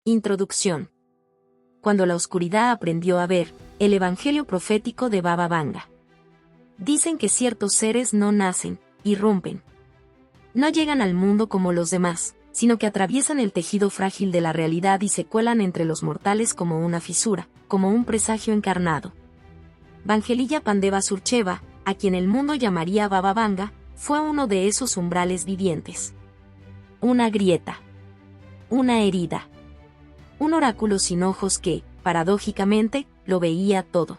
Introducción. Cuando la oscuridad aprendió a ver, el Evangelio profético de Baba Vanga. Dicen que ciertos seres no nacen, irrumpen. No llegan al mundo como los demás, sino que atraviesan el tejido frágil de la realidad y se cuelan entre los mortales como una fisura, como un presagio encarnado. Vangelilla Pandeva Surcheva, a quien el mundo llamaría Baba Vanga, fue uno de esos umbrales vivientes. Una grieta. Una herida. Un oráculo sin ojos que, paradójicamente, lo veía todo.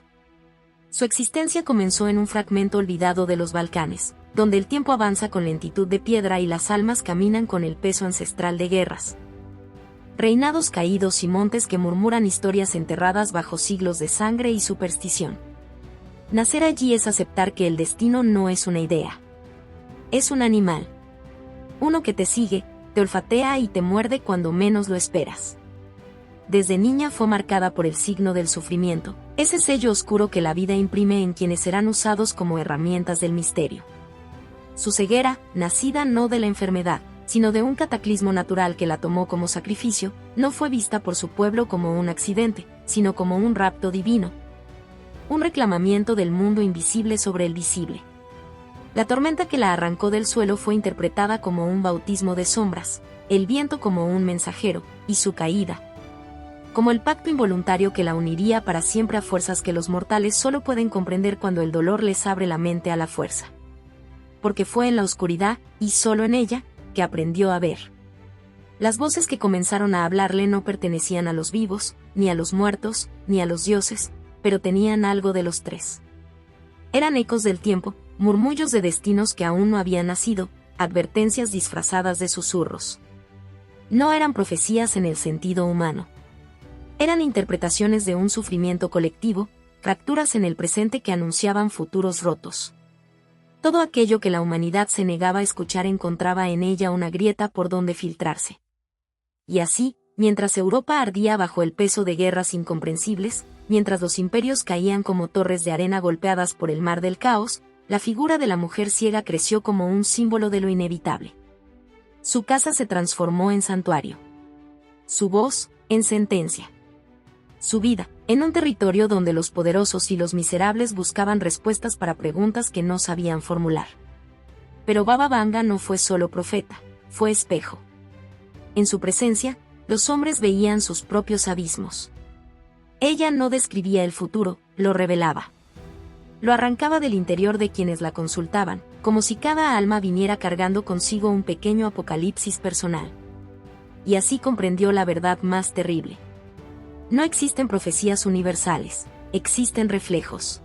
Su existencia comenzó en un fragmento olvidado de los Balcanes, donde el tiempo avanza con lentitud de piedra y las almas caminan con el peso ancestral de guerras. Reinados caídos y montes que murmuran historias enterradas bajo siglos de sangre y superstición. Nacer allí es aceptar que el destino no es una idea. Es un animal. Uno que te sigue, te olfatea y te muerde cuando menos lo esperas. Desde niña fue marcada por el signo del sufrimiento, ese sello oscuro que la vida imprime en quienes serán usados como herramientas del misterio. Su ceguera, nacida no de la enfermedad, sino de un cataclismo natural que la tomó como sacrificio, no fue vista por su pueblo como un accidente, sino como un rapto divino. Un reclamamiento del mundo invisible sobre el visible. La tormenta que la arrancó del suelo fue interpretada como un bautismo de sombras, el viento como un mensajero, y su caída como el pacto involuntario que la uniría para siempre a fuerzas que los mortales solo pueden comprender cuando el dolor les abre la mente a la fuerza. Porque fue en la oscuridad, y solo en ella, que aprendió a ver. Las voces que comenzaron a hablarle no pertenecían a los vivos, ni a los muertos, ni a los dioses, pero tenían algo de los tres. Eran ecos del tiempo, murmullos de destinos que aún no habían nacido, advertencias disfrazadas de susurros. No eran profecías en el sentido humano. Eran interpretaciones de un sufrimiento colectivo, fracturas en el presente que anunciaban futuros rotos. Todo aquello que la humanidad se negaba a escuchar encontraba en ella una grieta por donde filtrarse. Y así, mientras Europa ardía bajo el peso de guerras incomprensibles, mientras los imperios caían como torres de arena golpeadas por el mar del caos, la figura de la mujer ciega creció como un símbolo de lo inevitable. Su casa se transformó en santuario. Su voz, en sentencia. Su vida, en un territorio donde los poderosos y los miserables buscaban respuestas para preguntas que no sabían formular. Pero Baba Vanga no fue solo profeta, fue espejo. En su presencia, los hombres veían sus propios abismos. Ella no describía el futuro, lo revelaba. Lo arrancaba del interior de quienes la consultaban, como si cada alma viniera cargando consigo un pequeño apocalipsis personal. Y así comprendió la verdad más terrible. No existen profecías universales, existen reflejos.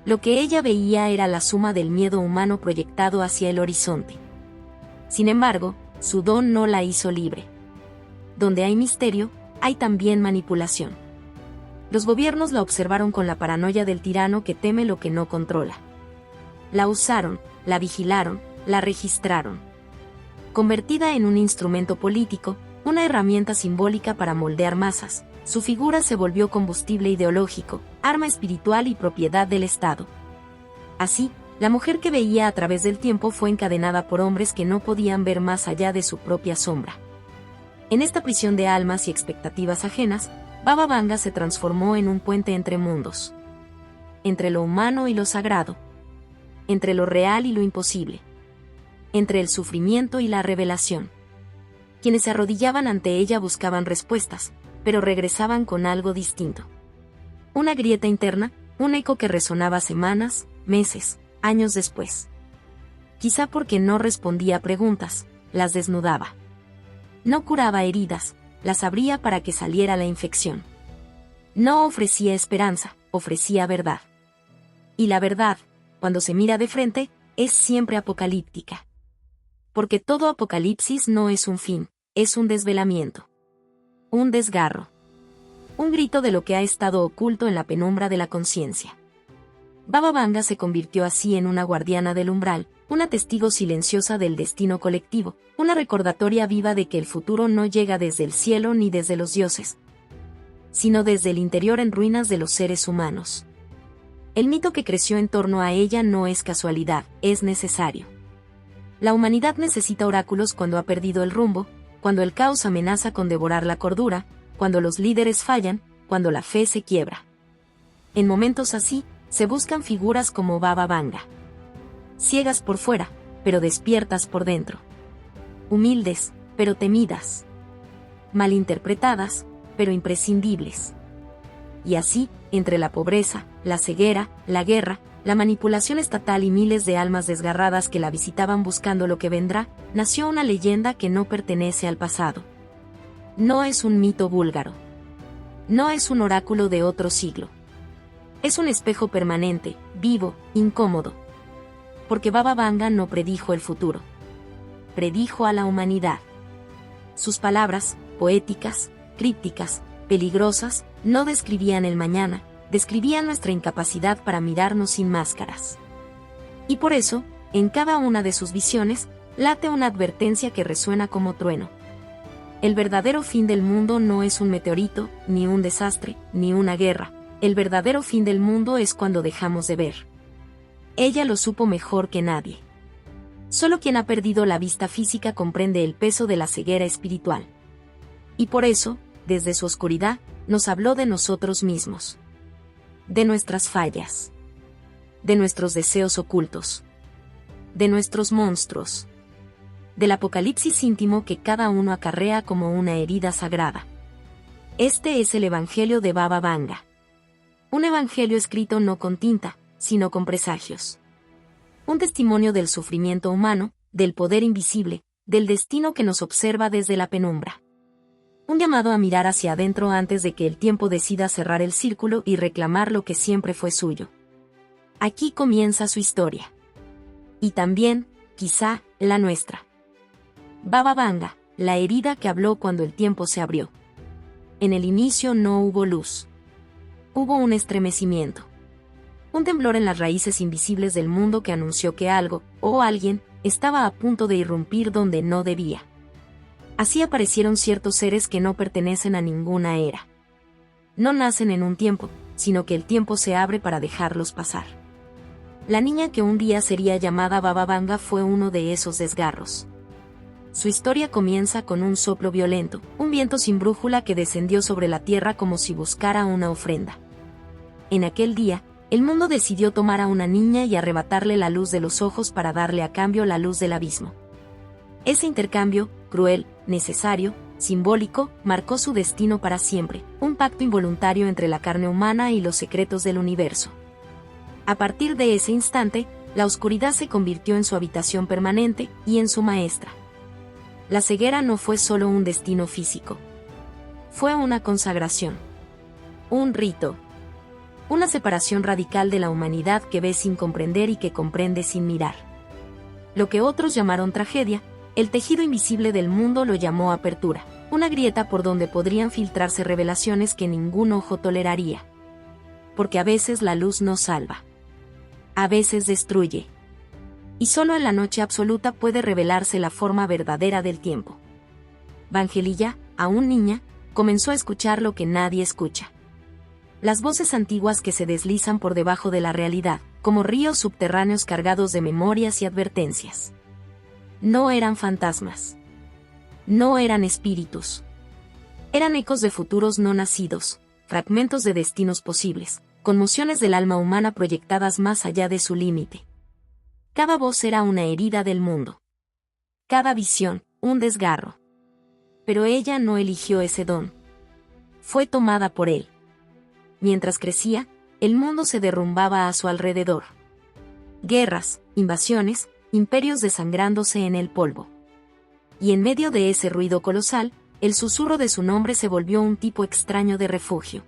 Lo que ella veía era la suma del miedo humano proyectado hacia el horizonte. Sin embargo, su don no la hizo libre. Donde hay misterio, hay también manipulación. Los gobiernos la observaron con la paranoia del tirano que teme lo que no controla. La usaron, la vigilaron, la registraron. Convertida en un instrumento político, una herramienta simbólica para moldear masas, su figura se volvió combustible ideológico, arma espiritual y propiedad del Estado. Así, la mujer que veía a través del tiempo fue encadenada por hombres que no podían ver más allá de su propia sombra. En esta prisión de almas y expectativas ajenas, Baba Vanga se transformó en un puente entre mundos. Entre lo humano y lo sagrado. Entre lo real y lo imposible. Entre el sufrimiento y la revelación. Quienes se arrodillaban ante ella buscaban respuestas, pero regresaban con algo distinto. Una grieta interna, un eco que resonaba semanas, meses, años después. Quizá porque no respondía a preguntas, las desnudaba. No curaba heridas, las abría para que saliera la infección. No ofrecía esperanza, ofrecía verdad. Y la verdad, cuando se mira de frente, es siempre apocalíptica. Porque todo apocalipsis no es un fin, es un desvelamiento. Un desgarro. Un grito de lo que ha estado oculto en la penumbra de la conciencia. Baba Vanga se convirtió así en una guardiana del umbral, una testigo silenciosa del destino colectivo, una recordatoria viva de que el futuro no llega desde el cielo ni desde los dioses, sino desde el interior en ruinas de los seres humanos. El mito que creció en torno a ella no es casualidad, es necesario. La humanidad necesita oráculos cuando ha perdido el rumbo, cuando el caos amenaza con devorar la cordura, cuando los líderes fallan, cuando la fe se quiebra. En momentos así, se buscan figuras como Baba Vanga. Ciegas por fuera, pero despiertas por dentro. Humildes, pero temidas. Malinterpretadas, pero imprescindibles. Y así, entre la pobreza, la ceguera, la guerra, la manipulación estatal y miles de almas desgarradas que la visitaban buscando lo que vendrá, nació una leyenda que no pertenece al pasado. No es un mito búlgaro. No es un oráculo de otro siglo. Es un espejo permanente, vivo, incómodo. Porque Baba Vanga no predijo el futuro. Predijo a la humanidad. Sus palabras, poéticas, crípticas, peligrosas, no describían el mañana, describían nuestra incapacidad para mirarnos sin máscaras. Y por eso, en cada una de sus visiones, late una advertencia que resuena como trueno. El verdadero fin del mundo no es un meteorito, ni un desastre, ni una guerra. El verdadero fin del mundo es cuando dejamos de ver. Ella lo supo mejor que nadie. Solo quien ha perdido la vista física comprende el peso de la ceguera espiritual. Y por eso, desde su oscuridad, nos habló de nosotros mismos. De nuestras fallas. De nuestros deseos ocultos. De nuestros monstruos. Del apocalipsis íntimo que cada uno acarrea como una herida sagrada. Este es el Evangelio de Baba Vanga. Un evangelio escrito no con tinta, sino con presagios. Un testimonio del sufrimiento humano, del poder invisible, del destino que nos observa desde la penumbra. Un llamado a mirar hacia adentro antes de que el tiempo decida cerrar el círculo y reclamar lo que siempre fue suyo. Aquí comienza su historia. Y también, quizá, la nuestra. Baba Vanga, la herida que habló cuando el tiempo se abrió. En el inicio no hubo luz. Hubo un estremecimiento. Un temblor en las raíces invisibles del mundo que anunció que algo, o alguien, estaba a punto de irrumpir donde no debía. Así aparecieron ciertos seres que no pertenecen a ninguna era. No nacen en un tiempo, sino que el tiempo se abre para dejarlos pasar. La niña que un día sería llamada Baba Vanga fue uno de esos desgarros. Su historia comienza con un soplo violento, un viento sin brújula que descendió sobre la tierra como si buscara una ofrenda. En aquel día, el mundo decidió tomar a una niña y arrebatarle la luz de los ojos para darle a cambio la luz del abismo. Ese intercambio, cruel, necesario, simbólico, marcó su destino para siempre, un pacto involuntario entre la carne humana y los secretos del universo. A partir de ese instante, la oscuridad se convirtió en su habitación permanente y en su maestra. La ceguera no fue solo un destino físico. Fue una consagración. Un rito. Una separación radical de la humanidad que ve sin comprender y que comprende sin mirar. Lo que otros llamaron tragedia, el tejido invisible del mundo lo llamó apertura, una grieta por donde podrían filtrarse revelaciones que ningún ojo toleraría. Porque a veces la luz no salva. A veces destruye. Y solo en la noche absoluta puede revelarse la forma verdadera del tiempo. Vangelilla, aún niña, comenzó a escuchar lo que nadie escucha. Las voces antiguas que se deslizan por debajo de la realidad, como ríos subterráneos cargados de memorias y advertencias. No eran fantasmas. No eran espíritus. Eran ecos de futuros no nacidos, fragmentos de destinos posibles, conmociones del alma humana proyectadas más allá de su límite. Cada voz era una herida del mundo. Cada visión, un desgarro. Pero ella no eligió ese don. Fue tomada por él. Mientras crecía, el mundo se derrumbaba a su alrededor. Guerras, invasiones, imperios desangrándose en el polvo. Y en medio de ese ruido colosal, el susurro de su nombre se volvió un tipo extraño de refugio.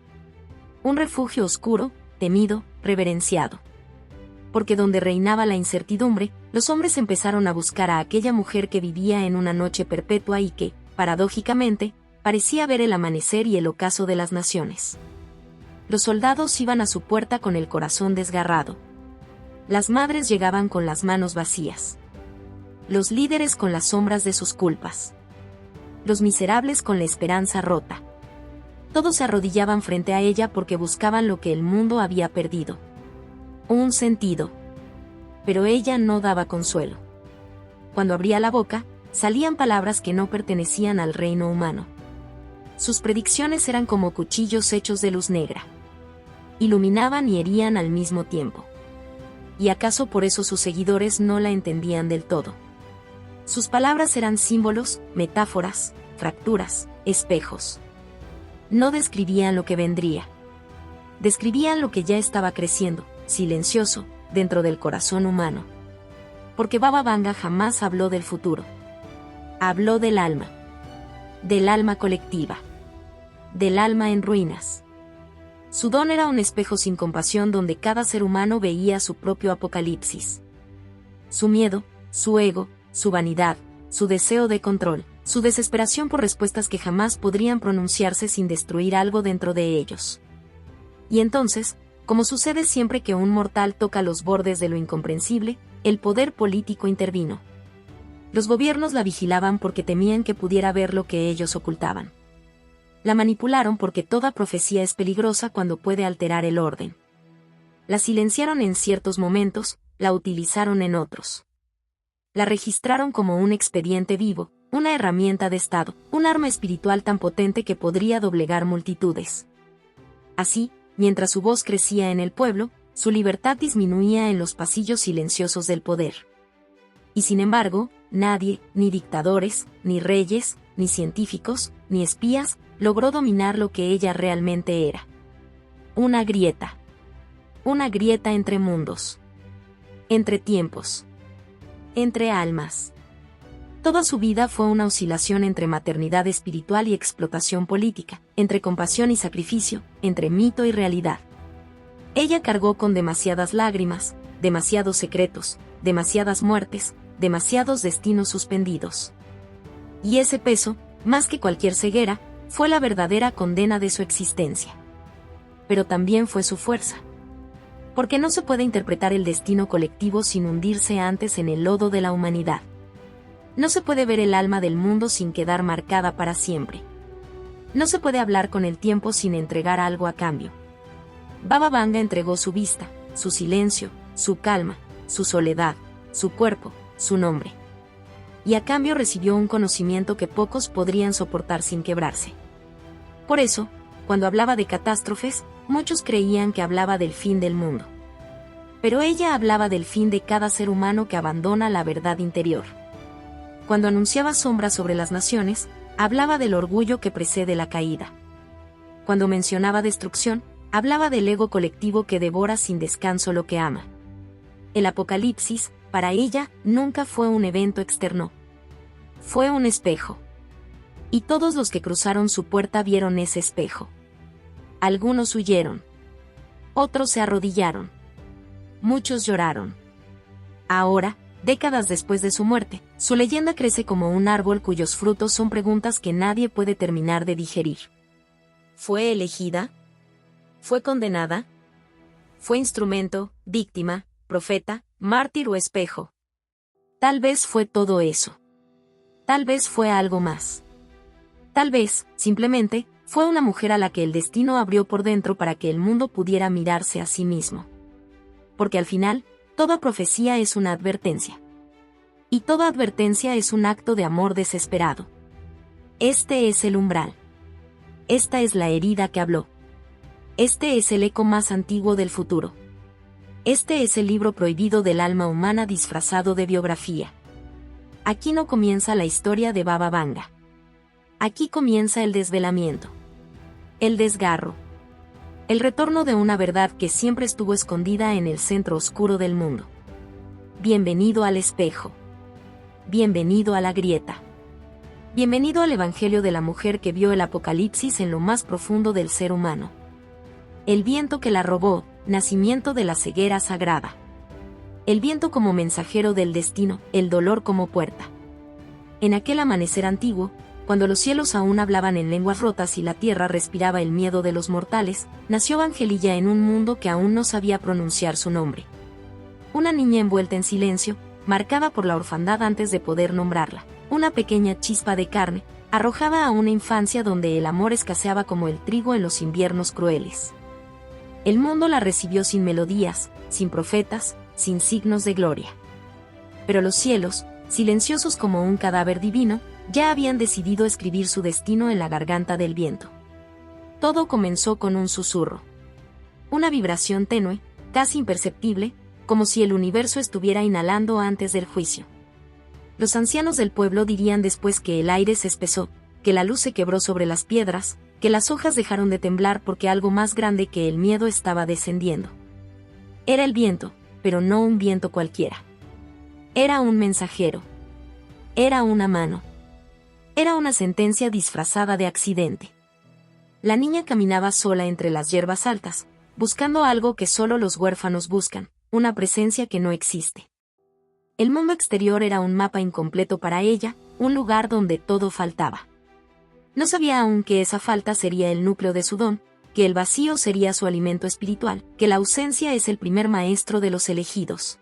Un refugio oscuro, temido, reverenciado. Porque donde reinaba la incertidumbre, los hombres empezaron a buscar a aquella mujer que vivía en una noche perpetua y que, paradójicamente, parecía ver el amanecer y el ocaso de las naciones. Los soldados iban a su puerta con el corazón desgarrado. Las madres llegaban con las manos vacías. Los líderes con las sombras de sus culpas. Los miserables con la esperanza rota. Todos se arrodillaban frente a ella porque buscaban lo que el mundo había perdido. Un sentido. Pero ella no daba consuelo. Cuando abría la boca, salían palabras que no pertenecían al reino humano. Sus predicciones eran como cuchillos hechos de luz negra. Iluminaban y herían al mismo tiempo. ¿Y acaso por eso sus seguidores no la entendían del todo? Sus palabras eran símbolos, metáforas, fracturas, espejos. No describían lo que vendría. Describían lo que ya estaba creciendo, silencioso, dentro del corazón humano. Porque Baba Vanga jamás habló del futuro. Habló del alma colectiva, del alma en ruinas. Su don era un espejo sin compasión donde cada ser humano veía su propio apocalipsis. Su miedo, su ego, su vanidad, su deseo de control, su desesperación por respuestas que jamás podrían pronunciarse sin destruir algo dentro de ellos. Y entonces, como sucede siempre que un mortal toca los bordes de lo incomprensible, el poder político intervino. Los gobiernos la vigilaban porque temían que pudiera ver lo que ellos ocultaban. La manipularon porque toda profecía es peligrosa cuando puede alterar el orden. La silenciaron en ciertos momentos, la utilizaron en otros. La registraron como un expediente vivo, una herramienta de Estado, un arma espiritual tan potente que podría doblegar multitudes. Así, mientras su voz crecía en el pueblo, su libertad disminuía en los pasillos silenciosos del poder. Y sin embargo, nadie, ni dictadores, ni reyes, ni científicos, ni espías, logró dominar lo que ella realmente era. Una grieta. Una grieta entre mundos. Entre tiempos. Entre almas. Toda su vida fue una oscilación entre maternidad espiritual y explotación política, entre compasión y sacrificio, entre mito y realidad. Ella cargó con demasiadas lágrimas, demasiados secretos, demasiadas muertes, demasiados destinos suspendidos. Y ese peso, más que cualquier ceguera, fue la verdadera condena de su existencia. Pero también fue su fuerza. Porque no se puede interpretar el destino colectivo sin hundirse antes en el lodo de la humanidad. No se puede ver el alma del mundo sin quedar marcada para siempre. No se puede hablar con el tiempo sin entregar algo a cambio. Baba Vanga entregó su vista, su silencio, su calma, su soledad, su cuerpo, su nombre. Y a cambio recibió un conocimiento que pocos podrían soportar sin quebrarse. Por eso, cuando hablaba de catástrofes, muchos creían que hablaba del fin del mundo. Pero ella hablaba del fin de cada ser humano que abandona la verdad interior. Cuando anunciaba sombras sobre las naciones, hablaba del orgullo que precede la caída. Cuando mencionaba destrucción, hablaba del ego colectivo que devora sin descanso lo que ama. El apocalipsis, para ella, nunca fue un evento externo. Fue un espejo. Y todos los que cruzaron su puerta vieron ese espejo. Algunos huyeron. Otros se arrodillaron. Muchos lloraron. Ahora, décadas después de su muerte, su leyenda crece como un árbol cuyos frutos son preguntas que nadie puede terminar de digerir. ¿Fue elegida? ¿Fue condenada? ¿Fue instrumento, víctima, profeta, mártir o espejo? Tal vez fue todo eso. Tal vez fue algo más. Tal vez, simplemente, fue una mujer a la que el destino abrió por dentro para que el mundo pudiera mirarse a sí mismo. Porque al final, toda profecía es una advertencia. Y toda advertencia es un acto de amor desesperado. Este es el umbral. Esta es la herida que habló. Este es el eco más antiguo del futuro. Este es el libro prohibido del alma humana disfrazado de biografía. Aquí no comienza la historia de Baba Vanga. Aquí comienza el desvelamiento. El desgarro. El retorno de una verdad que siempre estuvo escondida en el centro oscuro del mundo. Bienvenido al espejo. Bienvenido a la grieta. Bienvenido al Evangelio de la mujer que vio el apocalipsis en lo más profundo del ser humano. El viento que la robó, nacimiento de la ceguera sagrada. El viento como mensajero del destino, el dolor como puerta. En aquel amanecer antiguo, cuando los cielos aún hablaban en lenguas rotas y la tierra respiraba el miedo de los mortales, nació Vangelilla en un mundo que aún no sabía pronunciar su nombre. Una niña envuelta en silencio, marcada por la orfandad antes de poder nombrarla. Una pequeña chispa de carne, arrojada a una infancia donde el amor escaseaba como el trigo en los inviernos crueles. El mundo la recibió sin melodías, sin profetas, sin signos de gloria. Pero los cielos, silenciosos como un cadáver divino, ya habían decidido escribir su destino en la garganta del viento. Todo comenzó con un susurro. Una vibración tenue, casi imperceptible, como si el universo estuviera inhalando antes del juicio. Los ancianos del pueblo dirían después que el aire se espesó, que la luz se quebró sobre las piedras, que las hojas dejaron de temblar porque algo más grande que el miedo estaba descendiendo. Era el viento, pero no un viento cualquiera. Era un mensajero. Era una mano. Era una sentencia disfrazada de accidente. La niña caminaba sola entre las hierbas altas, buscando algo que solo los huérfanos buscan, una presencia que no existe. El mundo exterior era un mapa incompleto para ella, un lugar donde todo faltaba. No sabía aún que esa falta sería el núcleo de su don, que el vacío sería su alimento espiritual, que la ausencia es el primer maestro de los elegidos.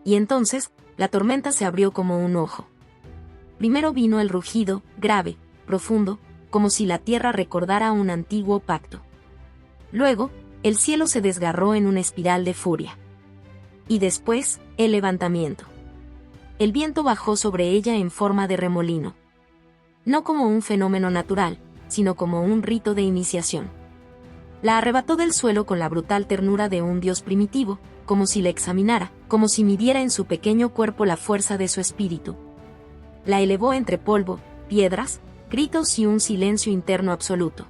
Y entonces, la tormenta se abrió como un ojo. Primero vino el rugido, grave, profundo, como si la tierra recordara un antiguo pacto. Luego, el cielo se desgarró en una espiral de furia. Y después, el levantamiento. El viento bajó sobre ella en forma de remolino. No como un fenómeno natural, sino como un rito de iniciación. La arrebató del suelo con la brutal ternura de un dios primitivo, como si la examinara, como si midiera en su pequeño cuerpo la fuerza de su espíritu. La elevó entre polvo, piedras, gritos y un silencio interno absoluto.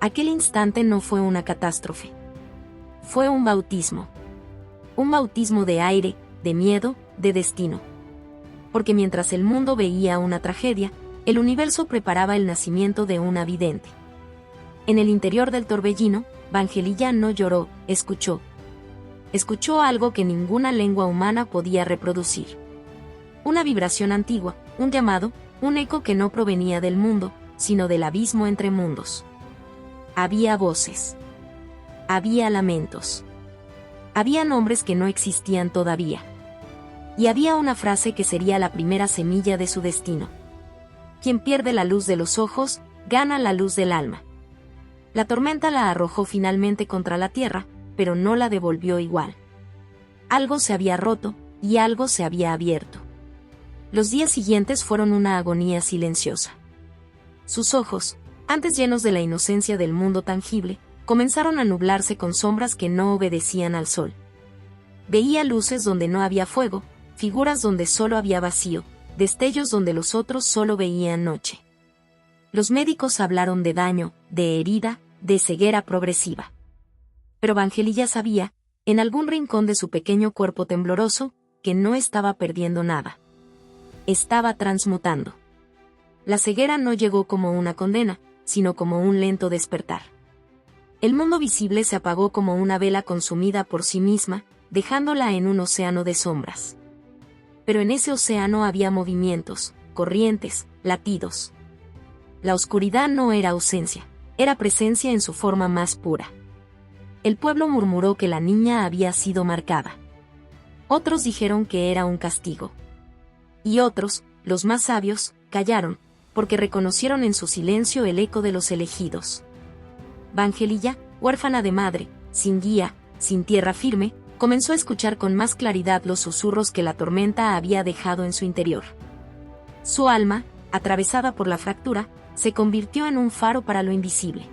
Aquel instante no fue una catástrofe. Fue un bautismo. Un bautismo de aire, de miedo, de destino. Porque mientras el mundo veía una tragedia, el universo preparaba el nacimiento de una vidente. En el interior del torbellino, Vangelilla no lloró, escuchó. Escuchó algo que ninguna lengua humana podía reproducir. Una vibración antigua, un llamado, un eco que no provenía del mundo, sino del abismo entre mundos. Había voces. Había lamentos. Había nombres que no existían todavía. Y había una frase que sería la primera semilla de su destino. Quien pierde la luz de los ojos, gana la luz del alma. La tormenta la arrojó finalmente contra la tierra, pero no la devolvió igual. Algo se había roto, y algo se había abierto. Los días siguientes fueron una agonía silenciosa. Sus ojos, antes llenos de la inocencia del mundo tangible, comenzaron a nublarse con sombras que no obedecían al sol. Veía luces donde no había fuego, figuras donde solo había vacío, destellos donde los otros solo veían noche. Los médicos hablaron de daño, de herida, de ceguera progresiva. Pero Vangelilla sabía, en algún rincón de su pequeño cuerpo tembloroso, que no estaba perdiendo nada. Estaba transmutando. La ceguera no llegó como una condena, sino como un lento despertar. El mundo visible se apagó como una vela consumida por sí misma, dejándola en un océano de sombras. Pero en ese océano había movimientos, corrientes, latidos. La oscuridad no era ausencia, era presencia en su forma más pura. El pueblo murmuró que la niña había sido marcada. Otros dijeron que era un castigo. Y otros, los más sabios, callaron, porque reconocieron en su silencio el eco de los elegidos. Vangelilla, huérfana de madre, sin guía, sin tierra firme, comenzó a escuchar con más claridad los susurros que la tormenta había dejado en su interior. Su alma, atravesada por la fractura, se convirtió en un faro para lo invisible.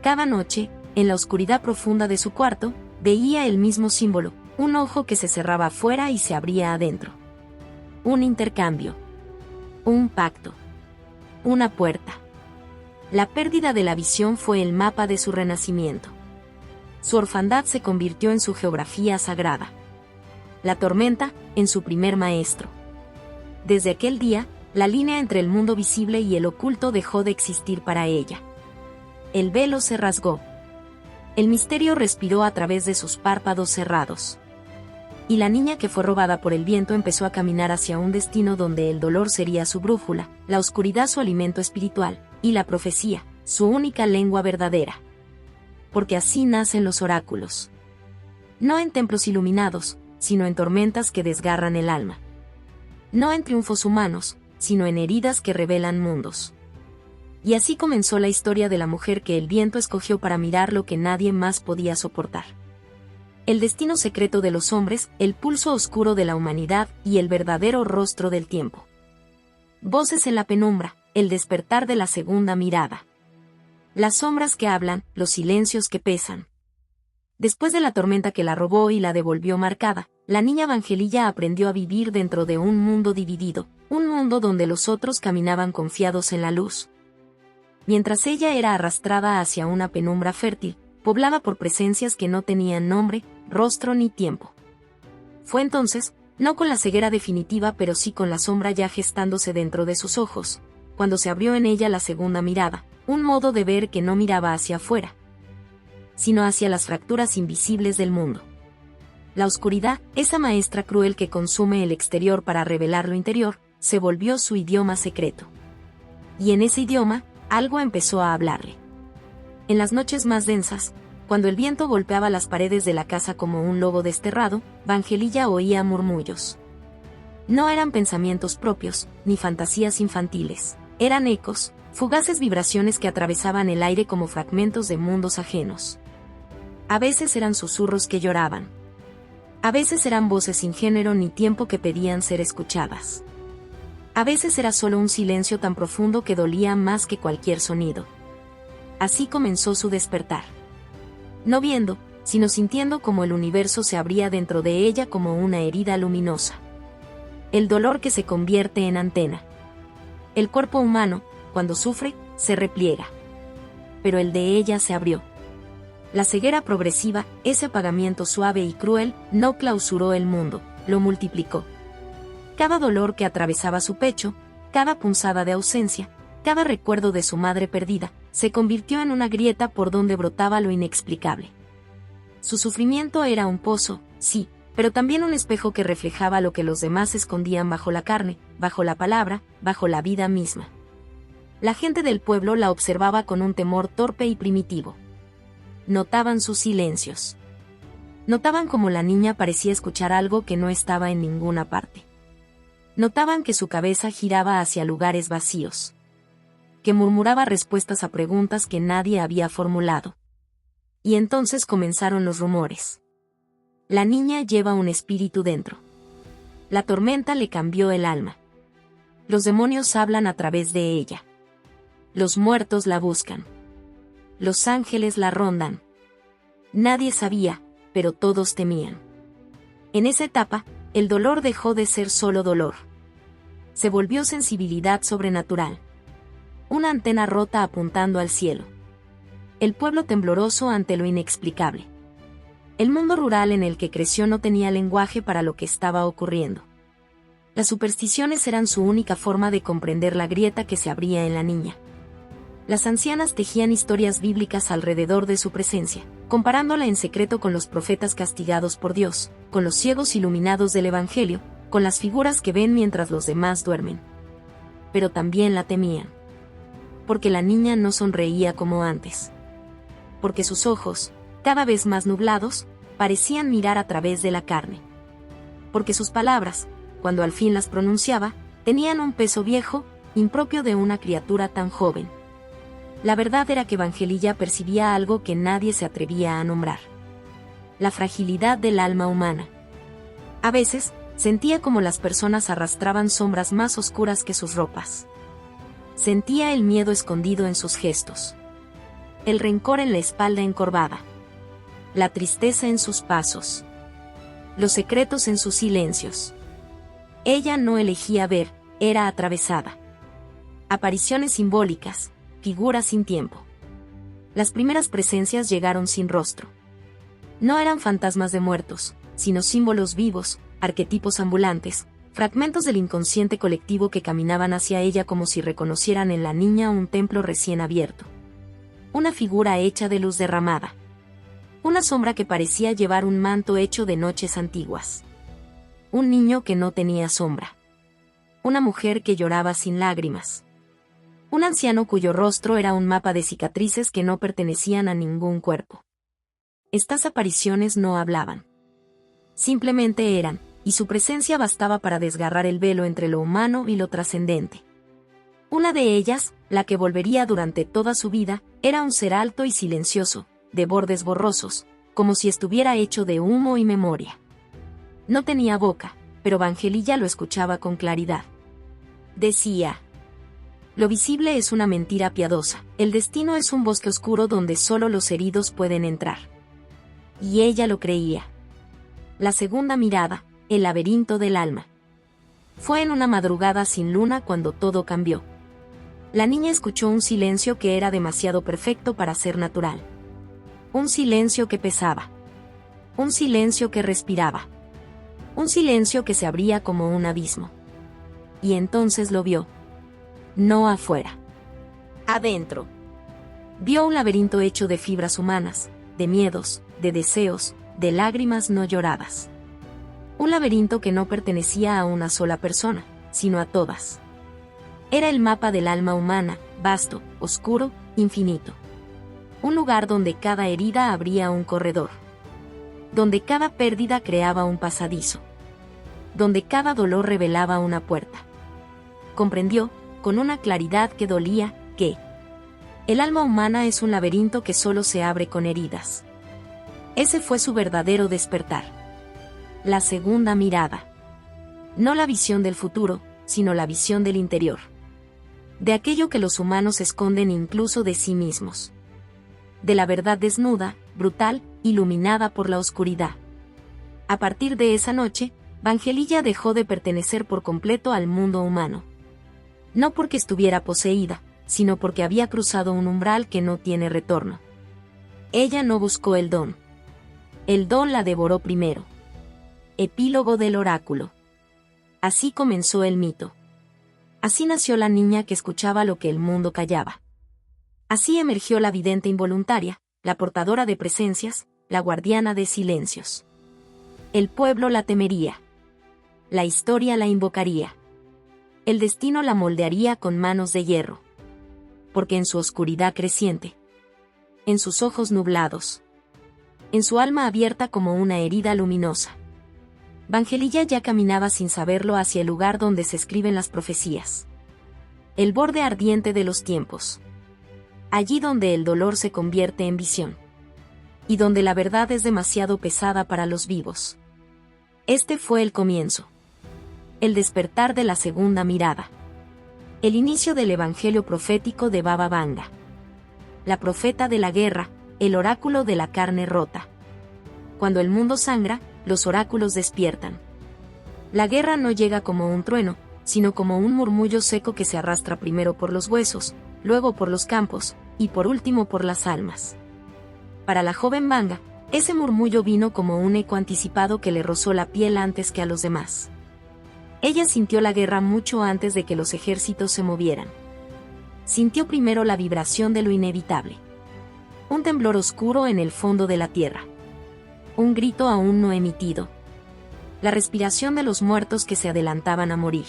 Cada noche, en la oscuridad profunda de su cuarto, veía el mismo símbolo, un ojo que se cerraba afuera y se abría adentro. Un intercambio. Un pacto. Una puerta. La pérdida de la visión fue el mapa de su renacimiento. Su orfandad se convirtió en su geografía sagrada. La tormenta, en su primer maestro. Desde aquel día, la línea entre el mundo visible y el oculto dejó de existir para ella. El velo se rasgó. El misterio respiró a través de sus párpados cerrados. Y la niña que fue robada por el viento empezó a caminar hacia un destino donde el dolor sería su brújula, la oscuridad su alimento espiritual, y la profecía, su única lengua verdadera. Porque así nacen los oráculos. No en templos iluminados, sino en tormentas que desgarran el alma. No en triunfos humanos, sino en heridas que revelan mundos. Y así comenzó la historia de la mujer que el viento escogió para mirar lo que nadie más podía soportar. El destino secreto de los hombres, el pulso oscuro de la humanidad y el verdadero rostro del tiempo. Voces en la penumbra, el despertar de la segunda mirada. Las sombras que hablan, los silencios que pesan. Después de la tormenta que la robó y la devolvió marcada, la niña Vangelilla aprendió a vivir dentro de un mundo dividido, un mundo donde los otros caminaban confiados en la luz. Mientras ella era arrastrada hacia una penumbra fértil, poblada por presencias que no tenían nombre, rostro ni tiempo. Fue entonces, no con la ceguera definitiva pero sí con la sombra ya gestándose dentro de sus ojos, cuando se abrió en ella la segunda mirada, un modo de ver que no miraba hacia afuera, sino hacia las fracturas invisibles del mundo. La oscuridad, esa maestra cruel que consume el exterior para revelar lo interior, se volvió su idioma secreto. Y en ese idioma, algo empezó a hablarle. En las noches más densas, cuando el viento golpeaba las paredes de la casa como un lobo desterrado, Vangelilla oía murmullos. No eran pensamientos propios, ni fantasías infantiles. Eran ecos, fugaces vibraciones que atravesaban el aire como fragmentos de mundos ajenos. A veces eran susurros que lloraban. A veces eran voces sin género ni tiempo que pedían ser escuchadas. A veces era solo un silencio tan profundo que dolía más que cualquier sonido. Así comenzó su despertar. No viendo, sino sintiendo como el universo se abría dentro de ella como una herida luminosa. El dolor que se convierte en antena. El cuerpo humano, cuando sufre, se repliega. Pero el de ella se abrió. La ceguera progresiva, ese apagamiento suave y cruel, no clausuró el mundo, lo multiplicó. Cada dolor que atravesaba su pecho, cada punzada de ausencia, cada recuerdo de su madre perdida, se convirtió en una grieta por donde brotaba lo inexplicable. Su sufrimiento era un pozo, sí, pero también un espejo que reflejaba lo que los demás escondían bajo la carne, bajo la palabra, bajo la vida misma. La gente del pueblo la observaba con un temor torpe y primitivo. Notaban sus silencios. Notaban cómo la niña parecía escuchar algo que no estaba en ninguna parte. Notaban que su cabeza giraba hacia lugares vacíos. Que murmuraba respuestas a preguntas que nadie había formulado. Y entonces comenzaron los rumores. La niña lleva un espíritu dentro. La tormenta le cambió el alma. Los demonios hablan a través de ella. Los muertos la buscan. Los ángeles la rondan. Nadie sabía, pero todos temían. En esa etapa, el dolor dejó de ser solo dolor. Se volvió sensibilidad sobrenatural. Una antena rota apuntando al cielo. El pueblo tembloroso ante lo inexplicable. El mundo rural en el que creció no tenía lenguaje para lo que estaba ocurriendo. Las supersticiones eran su única forma de comprender la grieta que se abría en la niña. Las ancianas tejían historias bíblicas alrededor de su presencia, comparándola en secreto con los profetas castigados por Dios, con los ciegos iluminados del Evangelio, con las figuras que ven mientras los demás duermen. Pero también la temían. Porque la niña no sonreía como antes. Porque sus ojos, cada vez más nublados, parecían mirar a través de la carne. Porque sus palabras, cuando al fin las pronunciaba, tenían un peso viejo, impropio de una criatura tan joven. La verdad era que Vangelilla percibía algo que nadie se atrevía a nombrar. La fragilidad del alma humana. A veces, sentía como las personas arrastraban sombras más oscuras que sus ropas. Sentía el miedo escondido en sus gestos. El rencor en la espalda encorvada. La tristeza en sus pasos. Los secretos en sus silencios. Ella no elegía ver, era atravesada. Apariciones simbólicas, figuras sin tiempo. Las primeras presencias llegaron sin rostro. No eran fantasmas de muertos, sino símbolos vivos, arquetipos ambulantes, fragmentos del inconsciente colectivo que caminaban hacia ella como si reconocieran en la niña un templo recién abierto. Una figura hecha de luz derramada. Una sombra que parecía llevar un manto hecho de noches antiguas. Un niño que no tenía sombra. Una mujer que lloraba sin lágrimas. Un anciano cuyo rostro era un mapa de cicatrices que no pertenecían a ningún cuerpo. Estas apariciones no hablaban. Simplemente eran, y su presencia bastaba para desgarrar el velo entre lo humano y lo trascendente. Una de ellas, la que volvería durante toda su vida, era un ser alto y silencioso, de bordes borrosos, como si estuviera hecho de humo y memoria. No tenía boca, pero Vangelilla lo escuchaba con claridad. Decía: lo visible es una mentira piadosa, el destino es un bosque oscuro donde solo los heridos pueden entrar. Y ella lo creía. La segunda mirada, el laberinto del alma. Fue en una madrugada sin luna cuando todo cambió. La niña escuchó un silencio que era demasiado perfecto para ser natural. Un silencio que pesaba. Un silencio que respiraba. Un silencio que se abría como un abismo. Y entonces lo vio. No afuera. Adentro. Vio un laberinto hecho de fibras humanas, de miedos, de deseos, de lágrimas no lloradas. Un laberinto que no pertenecía a una sola persona, sino a todas. Era el mapa del alma humana, vasto, oscuro, infinito. Un lugar donde cada herida abría un corredor. Donde cada pérdida creaba un pasadizo. Donde cada dolor revelaba una puerta. Comprendió, con una claridad que dolía, que el alma humana es un laberinto que solo se abre con heridas. Ese fue su verdadero despertar. La segunda mirada. No la visión del futuro, sino la visión del interior. De aquello que los humanos esconden incluso de sí mismos. De la verdad desnuda, brutal, iluminada por la oscuridad. A partir de esa noche, Vangelilla dejó de pertenecer por completo al mundo humano. No porque estuviera poseída, sino porque había cruzado un umbral que no tiene retorno. Ella no buscó el don. El don la devoró primero. Epílogo del oráculo. Así comenzó el mito. Así nació la niña que escuchaba lo que el mundo callaba. Así emergió la vidente involuntaria, la portadora de presencias, la guardiana de silencios. El pueblo la temería. La historia la invocaría. El destino la moldearía con manos de hierro. Porque en su oscuridad creciente, en sus ojos nublados, en su alma abierta como una herida luminosa, Vangelilla ya caminaba sin saberlo hacia el lugar donde se escriben las profecías. El borde ardiente de los tiempos. Allí donde el dolor se convierte en visión. Y donde la verdad es demasiado pesada para los vivos. Este fue el comienzo. El despertar de la segunda mirada. El inicio del evangelio profético de Baba Vanga. La profeta de la guerra, el oráculo de la carne rota. Cuando el mundo sangra, los oráculos despiertan. La guerra no llega como un trueno, sino como un murmullo seco que se arrastra primero por los huesos, luego por los campos, y por último por las almas. Para la joven Vanga, ese murmullo vino como un eco anticipado que le rozó la piel antes que a los demás. Ella sintió la guerra mucho antes de que los ejércitos se movieran. Sintió primero la vibración de lo inevitable. Un temblor oscuro en el fondo de la tierra. Un grito aún no emitido. La respiración de los muertos que se adelantaban a morir.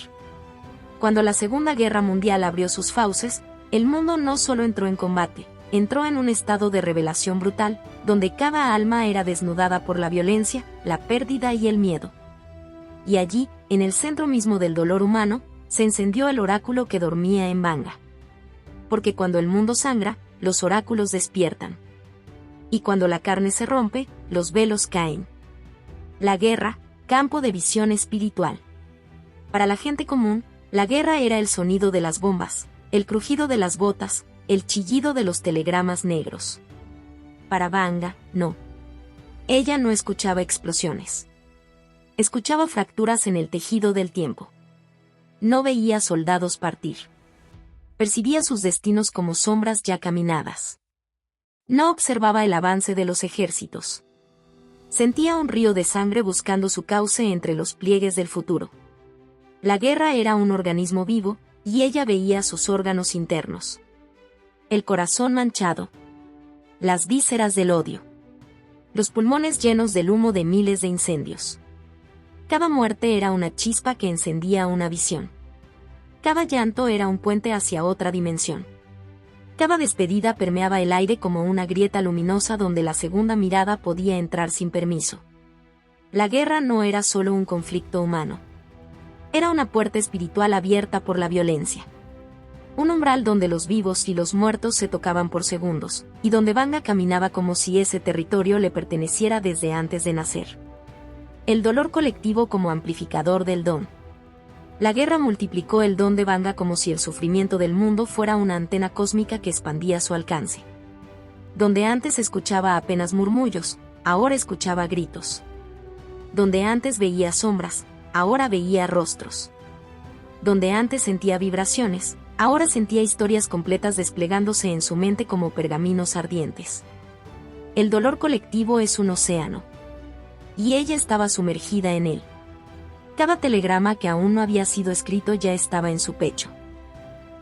Cuando la Segunda Guerra Mundial abrió sus fauces, el mundo no solo entró en combate, entró en un estado de revelación brutal, donde cada alma era desnudada por la violencia, la pérdida y el miedo. Y allí, en el centro mismo del dolor humano, se encendió el oráculo que dormía en Vanga. Porque cuando el mundo sangra, los oráculos despiertan. Y cuando la carne se rompe, los velos caen. La guerra, campo de visión espiritual. Para la gente común, la guerra era el sonido de las bombas, el crujido de las botas, el chillido de los telegramas negros. Para Vanga, no. Ella no escuchaba explosiones. Escuchaba fracturas en el tejido del tiempo. No veía soldados partir. Percibía sus destinos como sombras ya caminadas. No observaba el avance de los ejércitos. Sentía un río de sangre buscando su cauce entre los pliegues del futuro. La guerra era un organismo vivo, y ella veía sus órganos internos. El corazón manchado. Las vísceras del odio. Los pulmones llenos del humo de miles de incendios. Cada muerte era una chispa que encendía una visión. Cada llanto era un puente hacia otra dimensión. Cada despedida permeaba el aire como una grieta luminosa donde la segunda mirada podía entrar sin permiso. La guerra no era solo un conflicto humano. Era una puerta espiritual abierta por la violencia. Un umbral donde los vivos y los muertos se tocaban por segundos, y donde Vanga caminaba como si ese territorio le perteneciera desde antes de nacer. El dolor colectivo como amplificador del don. La guerra multiplicó el don de Vanga como si el sufrimiento del mundo fuera una antena cósmica que expandía su alcance. Donde antes escuchaba apenas murmullos, ahora escuchaba gritos. Donde antes veía sombras, ahora veía rostros. Donde antes sentía vibraciones, ahora sentía historias completas desplegándose en su mente como pergaminos ardientes. El dolor colectivo es un océano. Y ella estaba sumergida en él. Cada telegrama que aún no había sido escrito ya estaba en su pecho.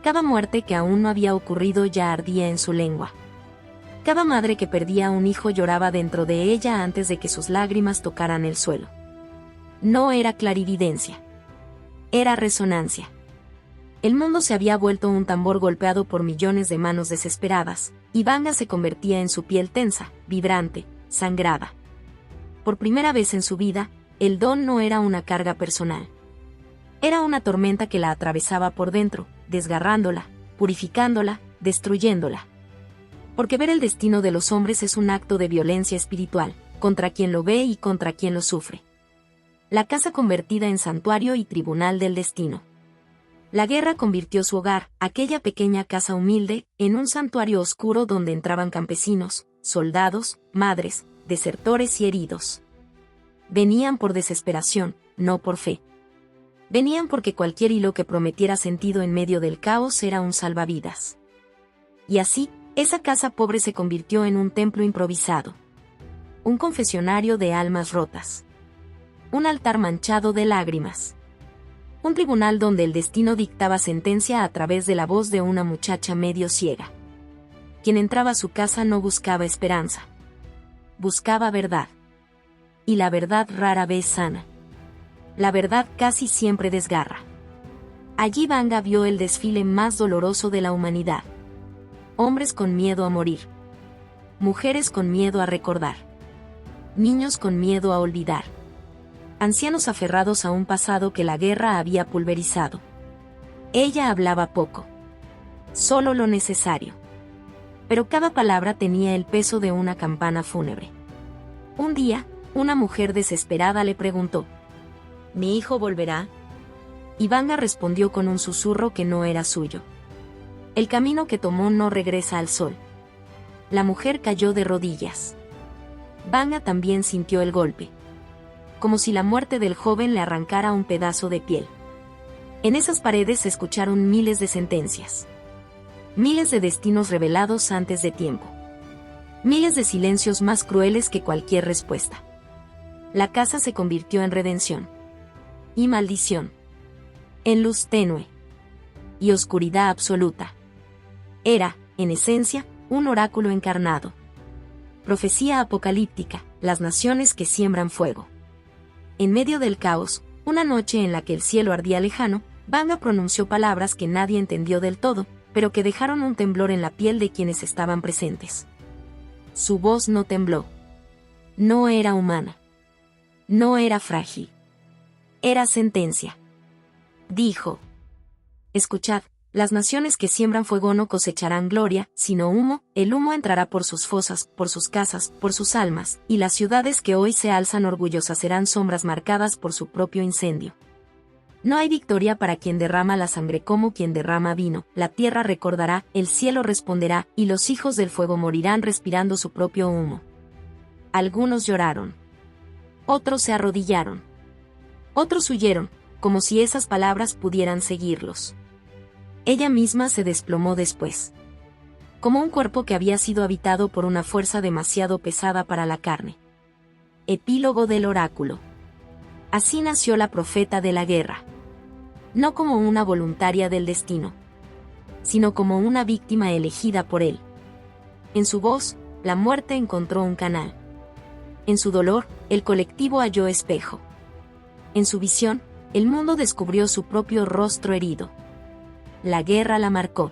Cada muerte que aún no había ocurrido ya ardía en su lengua. Cada madre que perdía a un hijo lloraba dentro de ella antes de que sus lágrimas tocaran el suelo. No era clarividencia. Era resonancia. El mundo se había vuelto un tambor golpeado por millones de manos desesperadas, y Vanga se convertía en su piel tensa, vibrante, sangrada. Por primera vez en su vida, el don no era una carga personal. Era una tormenta que la atravesaba por dentro, desgarrándola, purificándola, destruyéndola. Porque ver el destino de los hombres es un acto de violencia espiritual, contra quien lo ve y contra quien lo sufre. La casa convertida en santuario y tribunal del destino. La guerra convirtió su hogar, aquella pequeña casa humilde, en un santuario oscuro donde entraban campesinos, soldados, madres, desertores y heridos. Venían por desesperación, no por fe. Venían porque cualquier hilo que prometiera sentido en medio del caos era un salvavidas. Y así, esa casa pobre se convirtió en un templo improvisado. Un confesionario de almas rotas. Un altar manchado de lágrimas. Un tribunal donde el destino dictaba sentencia a través de la voz de una muchacha medio ciega. Quien entraba a su casa no buscaba esperanza. Buscaba verdad. Y la verdad rara vez sana. La verdad casi siempre desgarra. Allí Vanga vio el desfile más doloroso de la humanidad. Hombres con miedo a morir. Mujeres con miedo a recordar. Niños con miedo a olvidar. Ancianos aferrados a un pasado que la guerra había pulverizado. Ella hablaba poco. Solo lo necesario. Pero cada palabra tenía el peso de una campana fúnebre. Un día, una mujer desesperada le preguntó: ¿Mi hijo volverá? Y Vanga respondió con un susurro que no era suyo. El camino que tomó no regresa al sol. La mujer cayó de rodillas. Vanga también sintió el golpe. Como si la muerte del joven le arrancara un pedazo de piel. En esas paredes se escucharon miles de sentencias. Miles de destinos revelados antes de tiempo. Miles de silencios más crueles que cualquier respuesta. La casa se convirtió en redención. Y maldición. En luz tenue. Y oscuridad absoluta. Era, en esencia, un oráculo encarnado. Profecía apocalíptica, las naciones que siembran fuego. En medio del caos, una noche en la que el cielo ardía lejano, Vanga pronunció palabras que nadie entendió del todo, pero que dejaron un temblor en la piel de quienes estaban presentes. Su voz no tembló. No era humana. No era frágil. Era sentencia. Dijo: escuchad, las naciones que siembran fuego no cosecharán gloria, sino humo, el humo entrará por sus fosas, por sus casas, por sus almas, y las ciudades que hoy se alzan orgullosas serán sombras marcadas por su propio incendio. No hay victoria para quien derrama la sangre como quien derrama vino, la tierra recordará, el cielo responderá, y los hijos del fuego morirán respirando su propio humo. Algunos lloraron. Otros se arrodillaron. Otros huyeron, como si esas palabras pudieran seguirlos. Ella misma se desplomó después. Como un cuerpo que había sido habitado por una fuerza demasiado pesada para la carne. Epílogo del oráculo. Así nació la profeta de la guerra. No como una voluntaria del destino, sino como una víctima elegida por él. En su voz, la muerte encontró un canal. En su dolor, el colectivo halló espejo. En su visión, el mundo descubrió su propio rostro herido. La guerra la marcó.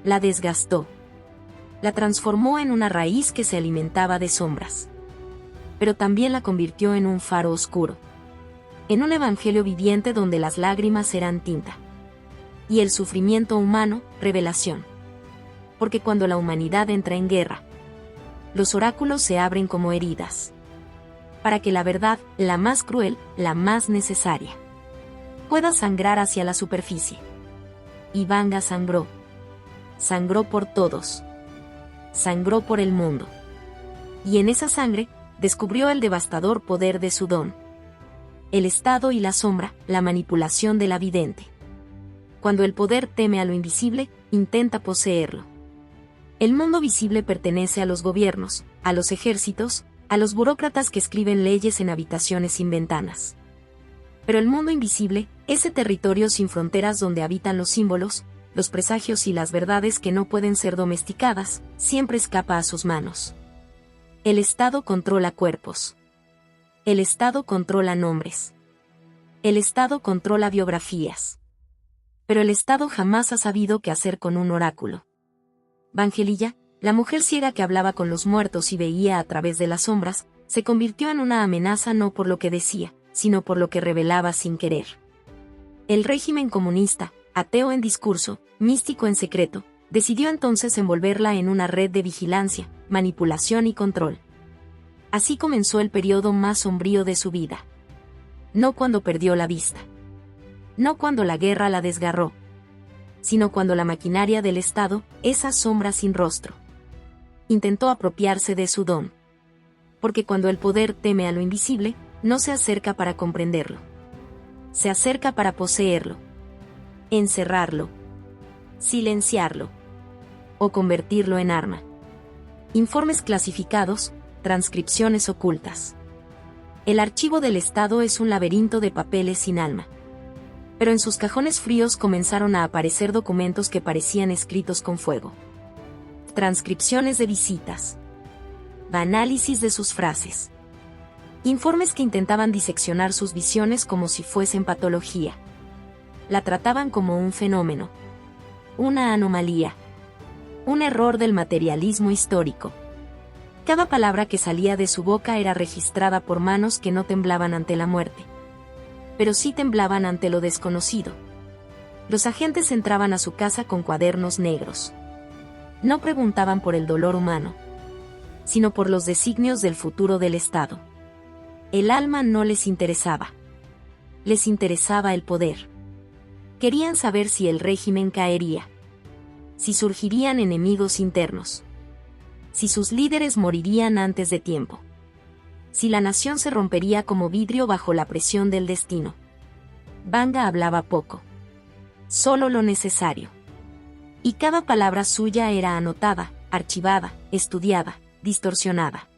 La desgastó. La transformó en una raíz que se alimentaba de sombras. Pero también la convirtió en un faro oscuro. En un evangelio viviente donde las lágrimas eran tinta. y el sufrimiento humano, revelación. Porque cuando la humanidad entra en guerra, los oráculos se abren como heridas. Para que la verdad, la más cruel, la más necesaria, pueda sangrar hacia la superficie. Y Vanga sangró. Sangró por todos. Sangró por el mundo. Y en esa sangre, descubrió el devastador poder de su don. El estado y la sombra, la manipulación de la vidente. Cuando el poder teme a lo invisible, intenta poseerlo. El mundo visible pertenece a los gobiernos, a los ejércitos, a los burócratas que escriben leyes en habitaciones sin ventanas. Pero el mundo invisible, ese territorio sin fronteras donde habitan los símbolos, los presagios y las verdades que no pueden ser domesticadas, siempre escapa a sus manos. El Estado controla cuerpos. El Estado controla nombres. El Estado controla biografías. Pero el Estado jamás ha sabido qué hacer con un oráculo. Vangelilla, la mujer ciega que hablaba con los muertos y veía a través de las sombras, se convirtió en una amenaza no por lo que decía, sino por lo que revelaba sin querer. El régimen comunista, ateo en discurso, místico en secreto, decidió entonces envolverla en una red de vigilancia, manipulación y control. Así comenzó el periodo más sombrío de su vida. No cuando perdió la vista. No cuando la guerra la desgarró. Sino cuando la maquinaria del Estado, esa sombra sin rostro, intentó apropiarse de su don. Porque cuando el poder teme a lo invisible, no se acerca para comprenderlo. Se acerca para poseerlo. Encerrarlo. Silenciarlo. O convertirlo en arma. Informes clasificados, transcripciones ocultas. El archivo del Estado es un laberinto de papeles sin alma. Pero en sus cajones fríos comenzaron a aparecer documentos que parecían escritos con fuego. Transcripciones de visitas. Análisis de sus frases. Informes que intentaban diseccionar sus visiones como si fuesen patología. La trataban como un fenómeno. Una anomalía. Un error del materialismo histórico. Cada palabra que salía de su boca era registrada por manos que no temblaban ante la muerte. Pero sí temblaban ante lo desconocido. Los agentes entraban a su casa con cuadernos negros. No preguntaban por el dolor humano, sino por los designios del futuro del Estado. El alma no les interesaba. Les interesaba el poder. Querían saber si el régimen caería. Si surgirían enemigos internos. Si sus líderes morirían antes de tiempo. Si la nación se rompería como vidrio bajo la presión del destino. Vanga hablaba poco. Solo lo necesario. Y cada palabra suya era anotada, archivada, estudiada, distorsionada.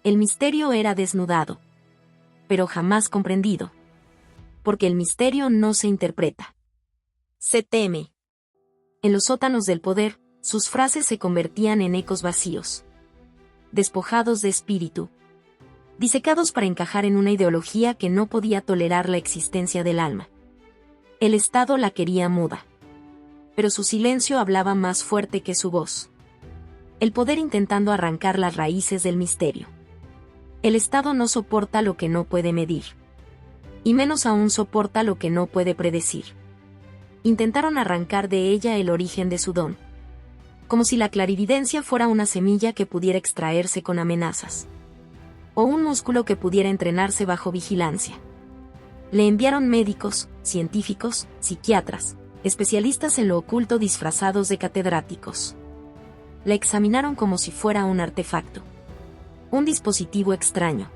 El misterio era desnudado. Pero jamás comprendido. Porque el misterio no se interpreta. Se teme. En los sótanos del poder, sus frases se convertían en ecos vacíos. Despojados de espíritu. Disecados para encajar en una ideología que no podía tolerar la existencia del alma. El Estado la quería muda. Pero su silencio hablaba más fuerte que su voz. El poder intentando arrancar las raíces del misterio. El Estado no soporta lo que no puede medir. Y menos aún soporta lo que no puede predecir. Intentaron arrancar de ella el origen de su don. Como si la clarividencia fuera una semilla que pudiera extraerse con amenazas. O un músculo que pudiera entrenarse bajo vigilancia. Le enviaron médicos, científicos, psiquiatras, especialistas en lo oculto disfrazados de catedráticos. La examinaron como si fuera un artefacto. Un dispositivo extraño.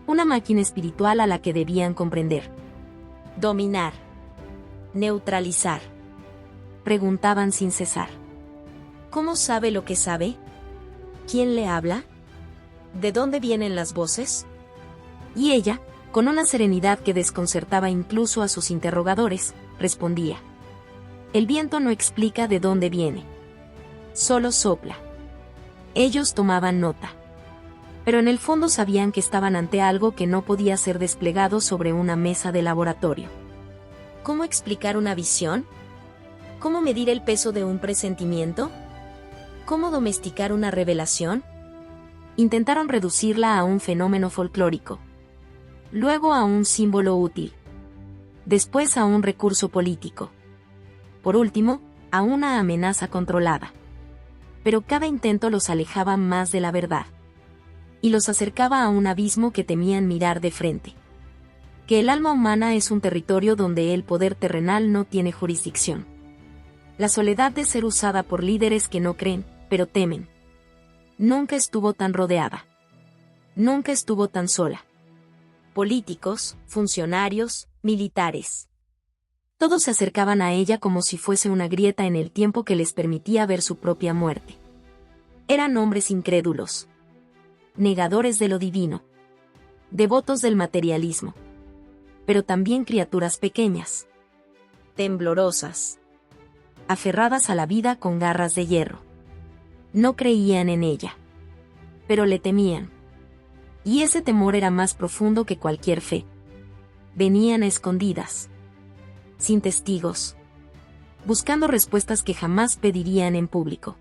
Una máquina espiritual a la que debían comprender. Dominar. Neutralizar. Preguntaban sin cesar. ¿Cómo sabe lo que sabe? ¿Quién le habla? ¿De dónde vienen las voces? Y ella, con una serenidad que desconcertaba incluso a sus interrogadores, respondía. El viento no explica de dónde viene. Solo sopla. Ellos tomaban nota. Pero en el fondo sabían que estaban ante algo que no podía ser desplegado sobre una mesa de laboratorio. ¿Cómo explicar una visión? ¿Cómo medir el peso de un presentimiento? ¿Cómo domesticar una revelación? Intentaron reducirla a un fenómeno folclórico. Luego a un símbolo útil. Después a un recurso político. por último, a una amenaza controlada. Pero cada intento los alejaba más de la verdad. Y los acercaba a un abismo que temían mirar de frente. Que el alma humana es un territorio donde el poder terrenal no tiene jurisdicción. La soledad de ser usada por líderes que no creen, pero temen. Nunca estuvo tan rodeada. Nunca estuvo tan sola. Políticos, funcionarios, militares. Todos se acercaban a ella como si fuese una grieta en el tiempo que les permitía ver su propia muerte. Eran hombres incrédulos. Negadores de lo divino. Devotos del materialismo. Pero también criaturas pequeñas. Temblorosas. Aferradas a la vida con garras de hierro. No creían en ella. Pero le temían. Y ese temor era más profundo que cualquier fe. Venían a escondidas. Sin testigos. Buscando respuestas que jamás pedirían en público.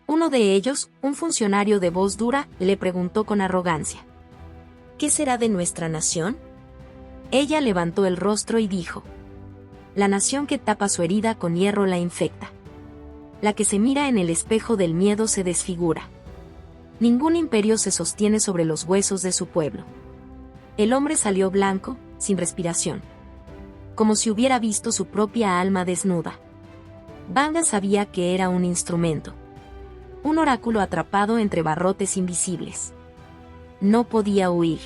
Uno de ellos, un funcionario de voz dura, le preguntó con arrogancia: ¿qué será de nuestra nación? Ella levantó el rostro y dijo: la nación que tapa su herida con hierro la infecta. La que se mira en el espejo del miedo se desfigura. Ningún imperio se sostiene sobre los huesos de su pueblo. El hombre salió blanco, sin respiración. Como si hubiera visto su propia alma desnuda. Vanga sabía que era un instrumento. Un oráculo atrapado entre barrotes invisibles. No podía huir.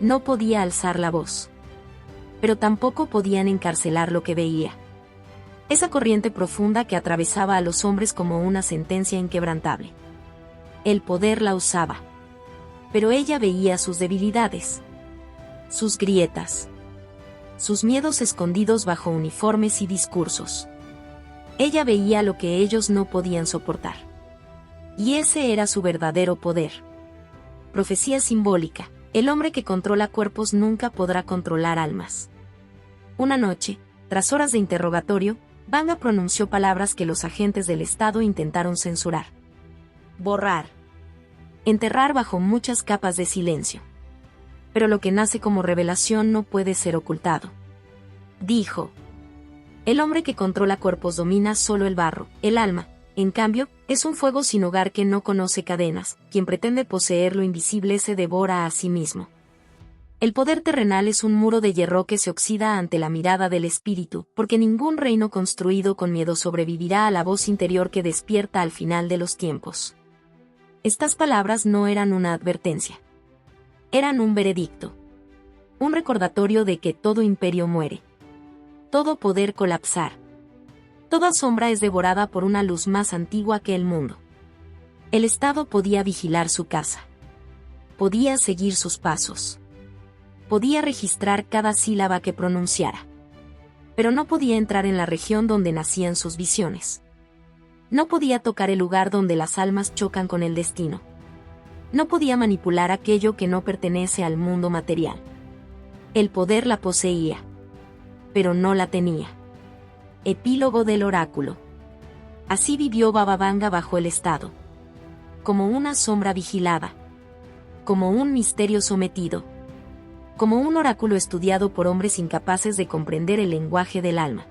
No podía alzar la voz. Pero tampoco podían encarcelar lo que veía. Esa corriente profunda que atravesaba a los hombres como una sentencia inquebrantable. El poder la usaba. Pero ella veía sus debilidades. Sus grietas. Sus miedos escondidos bajo uniformes y discursos. Ella veía lo que ellos no podían soportar. Y ese era su verdadero poder. Profecía simbólica: el hombre que controla cuerpos nunca podrá controlar almas. Una noche, tras horas de interrogatorio, Vanga pronunció palabras que los agentes del Estado intentaron censurar. Borrar. Enterrar bajo muchas capas de silencio. Pero lo que nace como revelación no puede ser ocultado. Dijo: el hombre que controla cuerpos domina solo el barro, el alma. En cambio, es un fuego sin hogar que no conoce cadenas. Quien pretende poseer lo invisible se devora a sí mismo. El poder terrenal es un muro de hierro que se oxida ante la mirada del espíritu, porque ningún reino construido con miedo sobrevivirá a la voz interior que despierta al final de los tiempos. Estas palabras no eran una advertencia. Eran un veredicto. Un recordatorio de que todo imperio muere. Todo poder colapsar. Toda sombra es devorada por una luz más antigua que el mundo. El Estado podía vigilar su casa. Podía seguir sus pasos. Podía registrar cada sílaba que pronunciara. Pero no podía entrar en la región donde nacían sus visiones. No podía tocar el lugar donde las almas chocan con el destino. No podía manipular aquello que no pertenece al mundo material. El poder la poseía. Pero no la tenía. Epílogo del oráculo. Así vivió Baba Vanga bajo el Estado. Como una sombra vigilada. Como un misterio sometido. Como un oráculo estudiado por hombres incapaces de comprender el lenguaje del alma.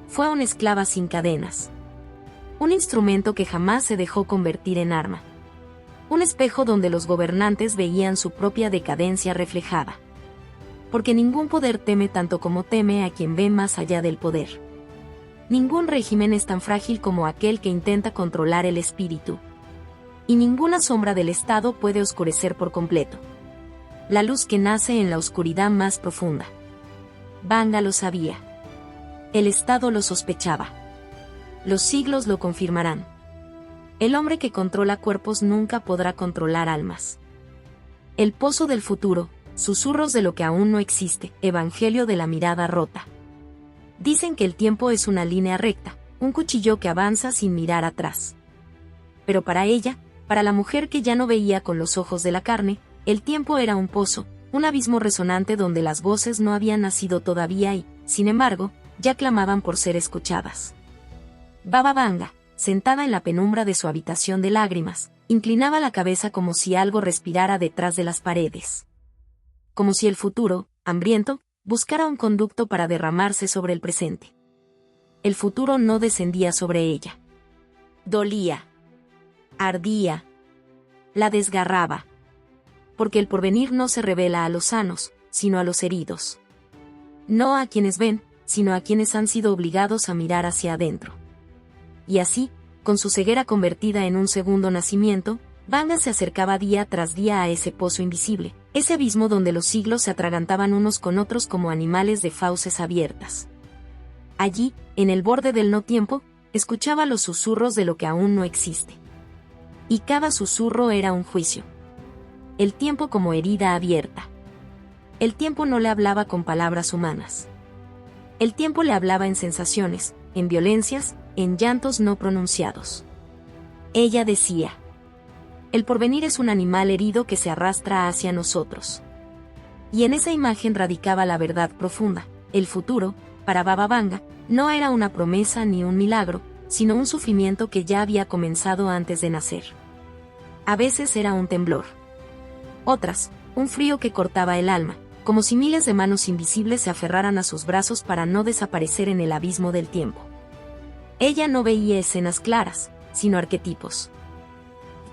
Fue una esclava sin cadenas. Un instrumento que jamás se dejó convertir en arma. Un espejo donde los gobernantes veían su propia decadencia reflejada. Porque ningún poder teme tanto como teme a quien ve más allá del poder. Ningún régimen es tan frágil como aquel que intenta controlar el espíritu. Y ninguna sombra del Estado puede oscurecer por completo la luz que nace en la oscuridad más profunda. Vanga lo sabía. El Estado lo sospechaba. Los siglos lo confirmarán. El hombre que controla cuerpos nunca podrá controlar almas. El pozo del futuro, susurros de lo que aún no existe, evangelio de la mirada rota. Dicen que el tiempo es una línea recta, un cuchillo que avanza sin mirar atrás. Pero para ella, para la mujer que ya no veía con los ojos de la carne, el tiempo era un pozo, un abismo resonante donde las voces no habían nacido todavía y, sin embargo, ya clamaban por ser escuchadas. Baba Vanga, sentada en la penumbra de su habitación de lágrimas, inclinaba la cabeza como si algo respirara detrás de las paredes. Como si el futuro, hambriento, buscara un conducto para derramarse sobre el presente. el futuro no descendía sobre ella. Dolía. Ardía. La desgarraba. Porque el porvenir no se revela a los sanos, sino a los heridos. No a quienes ven, sino a quienes han sido obligados a mirar hacia adentro. Y así, con su ceguera convertida en un segundo nacimiento, Vanga se acercaba día tras día a ese pozo invisible, ese abismo donde los siglos se atragantaban unos con otros como animales de fauces abiertas. Allí, en el borde del no tiempo, escuchaba los susurros de lo que aún no existe. Y cada susurro era un juicio. El tiempo como herida abierta. El tiempo no le hablaba con palabras humanas. El tiempo le hablaba en sensaciones, en violencias, en llantos no pronunciados. Ella decía: el porvenir es un animal herido que se arrastra hacia nosotros. Y en esa imagen radicaba la verdad profunda. El futuro, para Baba Vanga, no era una promesa ni un milagro, sino un sufrimiento que ya había comenzado antes de nacer. A veces era un temblor. Otras, un frío que cortaba el alma, como si miles de manos invisibles se aferraran a sus brazos para no desaparecer en el abismo del tiempo. Ella no veía escenas claras, sino arquetipos.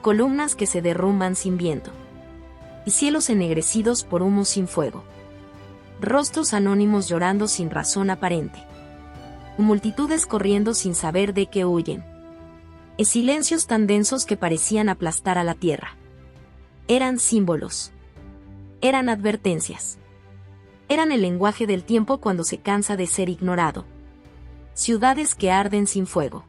Columnas que se derrumban sin viento. Y cielos ennegrecidos por humo sin fuego. Rostros anónimos llorando sin razón aparente. Multitudes corriendo sin saber de qué huyen. Y silencios tan densos que parecían aplastar a la tierra. Eran símbolos. Eran advertencias. Eran el lenguaje del tiempo cuando se cansa de ser ignorado. Ciudades que arden sin fuego.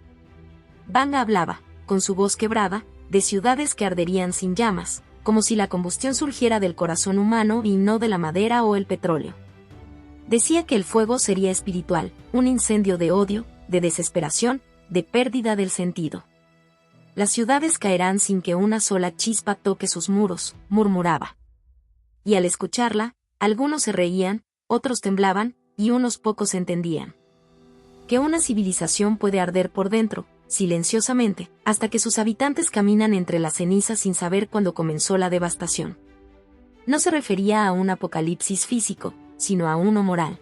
Vanga hablaba, con su voz quebrada, de ciudades que arderían sin llamas, como si la combustión surgiera del corazón humano y no de la madera o el petróleo. Decía que el fuego sería espiritual, un incendio de odio, de desesperación, de pérdida del sentido. Las ciudades caerán sin que una sola chispa toque sus muros, murmuraba. Y al escucharla, algunos se reían, otros temblaban, y unos pocos entendían. Que una civilización puede arder por dentro, silenciosamente, hasta que sus habitantes caminan entre las cenizas sin saber cuándo comenzó la devastación. No se refería a un apocalipsis físico, sino a uno moral.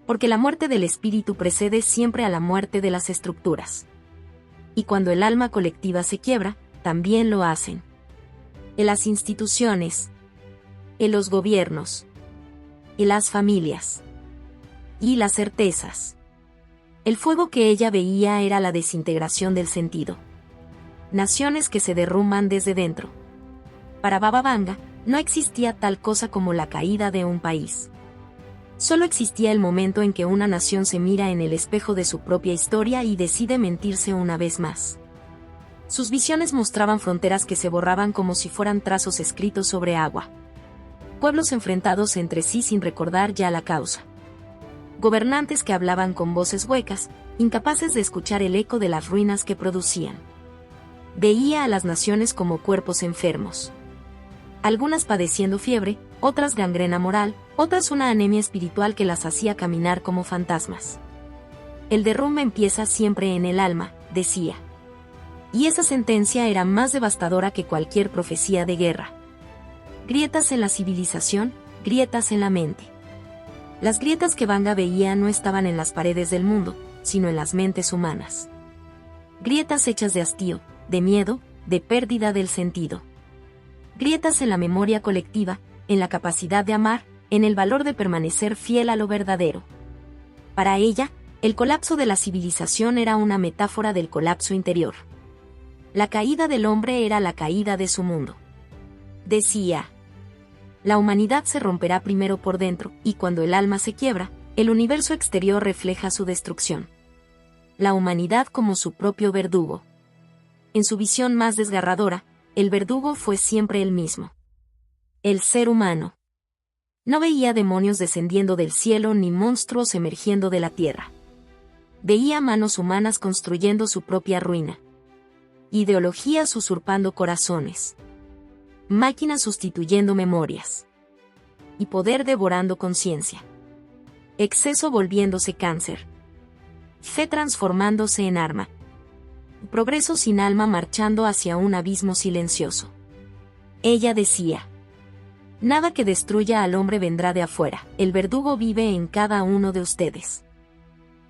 Porque la muerte del espíritu precede siempre a la muerte de las estructuras. Y cuando el alma colectiva se quiebra, también lo hacen. En las instituciones, en los gobiernos, en las familias, y las certezas. El fuego que ella veía era la desintegración del sentido. Naciones que se derrumban desde dentro. Para Baba Vanga, no existía tal cosa como la caída de un país. Solo existía el momento en que una nación se mira en el espejo de su propia historia y decide mentirse una vez más. Sus visiones mostraban fronteras que se borraban como si fueran trazos escritos sobre agua. Pueblos enfrentados entre sí sin recordar ya la causa. Gobernantes que hablaban con voces huecas, incapaces de escuchar el eco de las ruinas que producían. Veía a las naciones como cuerpos enfermos. Algunas padeciendo fiebre, otras gangrena moral, otras una anemia espiritual que las hacía caminar como fantasmas. El derrumbe empieza siempre en el alma, decía. Y esa sentencia era más devastadora que cualquier profecía de guerra. Grietas en la civilización, grietas en la mente. Las grietas que Vanga veía no estaban en las paredes del mundo, sino en las mentes humanas. Grietas hechas de hastío, de miedo, de pérdida del sentido. Grietas en la memoria colectiva, en la capacidad de amar, en el valor de permanecer fiel a lo verdadero. Para ella, el colapso de la civilización era una metáfora del colapso interior. La caída del hombre era la caída de su mundo. Decía: la humanidad se romperá primero por dentro, y cuando el alma se quiebra, el universo exterior refleja su destrucción. La humanidad como su propio verdugo. En su visión más desgarradora, el verdugo fue siempre el mismo. El ser humano. No veía demonios descendiendo del cielo ni monstruos emergiendo de la tierra. Veía manos humanas construyendo su propia ruina. Ideologías usurpando corazones. Máquinas sustituyendo memorias. Y poder devorando conciencia. Exceso volviéndose cáncer. Fe transformándose en arma. Progreso sin alma marchando hacia un abismo silencioso. Ella decía: nada que destruya al hombre vendrá de afuera, el verdugo vive en cada uno de ustedes.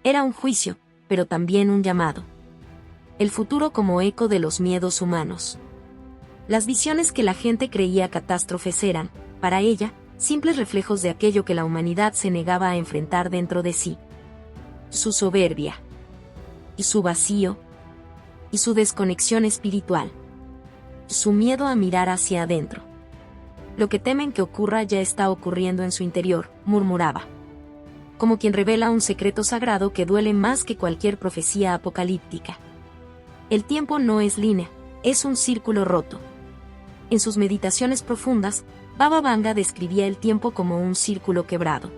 Era un juicio, pero también un llamado. El futuro como eco de los miedos humanos. Las visiones que la gente creía catástrofes eran, para ella, simples reflejos de aquello que la humanidad se negaba a enfrentar dentro de sí. Su soberbia. Y su vacío. Y su desconexión espiritual. Su miedo a mirar hacia adentro. Lo que temen que ocurra ya está ocurriendo en su interior, murmuraba. Como quien revela un secreto sagrado que duele más que cualquier profecía apocalíptica. El tiempo no es línea, es un círculo roto. En sus meditaciones profundas, Baba Vanga describía el tiempo como un círculo quebrado.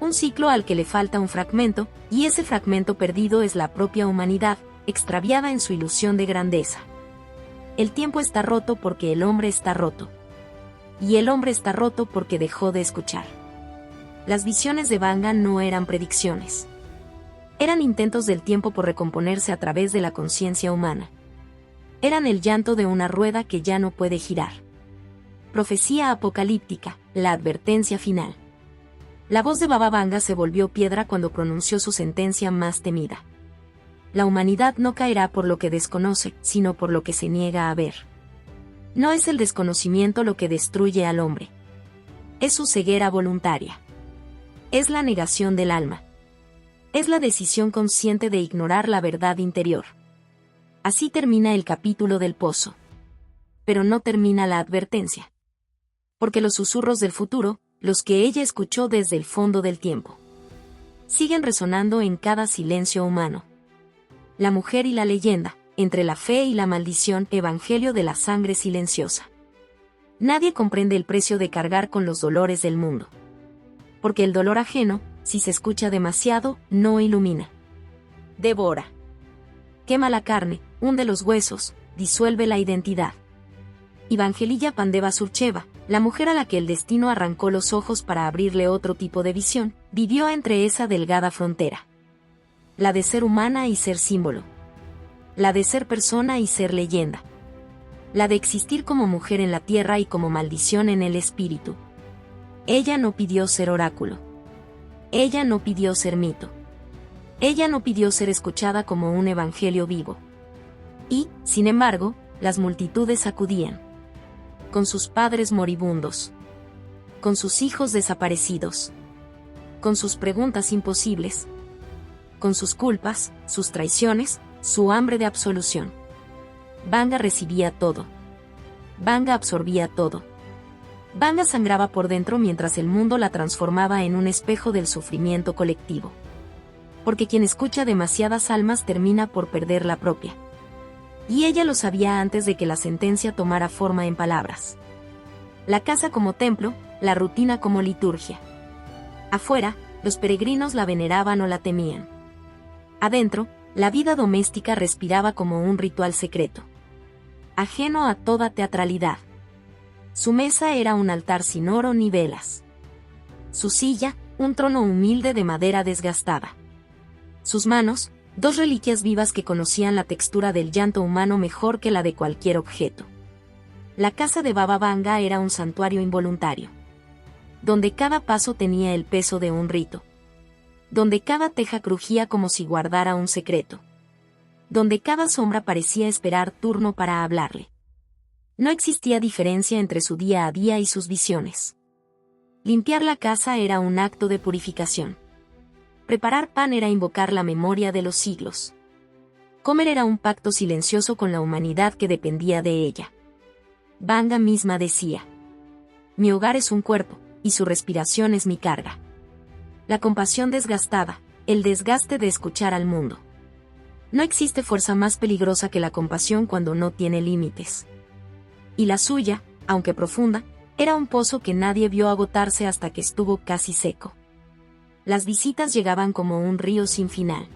Un ciclo al que le falta un fragmento, y ese fragmento perdido es la propia humanidad, extraviada en su ilusión de grandeza. El tiempo está roto porque el hombre está roto. Y el hombre está roto porque dejó de escuchar. Las visiones de Vanga no eran predicciones. Eran intentos del tiempo por recomponerse a través de la conciencia humana. Eran el llanto de una rueda que ya no puede girar. Profecía apocalíptica, la advertencia final. La voz de Baba Vanga se volvió piedra cuando pronunció su sentencia más temida. La humanidad no caerá por lo que desconoce, sino por lo que se niega a ver. No es el desconocimiento lo que destruye al hombre. Es su ceguera voluntaria. Es la negación del alma. Es la decisión consciente de ignorar la verdad interior. Así termina el capítulo del pozo. Pero no termina la advertencia. Porque los susurros del futuro, los que ella escuchó desde el fondo del tiempo, siguen resonando en cada silencio humano. La mujer y la leyenda, entre la fe y la maldición, evangelio de la sangre silenciosa. Nadie comprende el precio de cargar con los dolores del mundo. Porque el dolor ajeno, si se escucha demasiado, no ilumina. Devora. Quema la carne, hunde los huesos, disuelve la identidad. Evangelilla Pandeva Surcheva, la mujer a la que el destino arrancó los ojos para abrirle otro tipo de visión, vivió entre esa delgada frontera. La de ser humana y ser símbolo. La de ser persona y ser leyenda. La de existir como mujer en la tierra y como maldición en el espíritu. Ella no pidió ser oráculo. Ella no pidió ser mito. Ella no pidió ser escuchada como un evangelio vivo. Y, sin embargo, las multitudes acudían. Con sus padres moribundos. Con sus hijos desaparecidos. Con sus preguntas imposibles. Con sus culpas, sus traiciones, su hambre de absolución. Vanga recibía todo. Vanga absorbía todo. Vanga sangraba por dentro mientras el mundo la transformaba en un espejo del sufrimiento colectivo. Porque quien escucha demasiadas almas termina por perder la propia. Y ella lo sabía antes de que la sentencia tomara forma en palabras. La casa como templo, la rutina como liturgia. Afuera, los peregrinos la veneraban o la temían. Adentro, la vida doméstica respiraba como un ritual secreto. Ajeno a toda teatralidad. Su mesa era un altar sin oro ni velas. Su silla, un trono humilde de madera desgastada. Sus manos, dos reliquias vivas que conocían la textura del llanto humano mejor que la de cualquier objeto. La casa de Baba Vanga era un santuario involuntario. Donde cada paso tenía el peso de un rito. Donde cada teja crujía como si guardara un secreto. Donde cada sombra parecía esperar turno para hablarle. No existía diferencia entre su día a día y sus visiones. Limpiar la casa era un acto de purificación. Preparar pan era invocar la memoria de los siglos. Comer era un pacto silencioso con la humanidad que dependía de ella. Vanga misma decía: mi hogar es un cuerpo, y su respiración es mi carga. La compasión desgastada, el desgaste de escuchar al mundo. No existe fuerza más peligrosa que la compasión cuando no tiene límites. Y la suya, aunque profunda, era un pozo que nadie vio agotarse hasta que estuvo casi seco. Las visitas llegaban como un río sin final.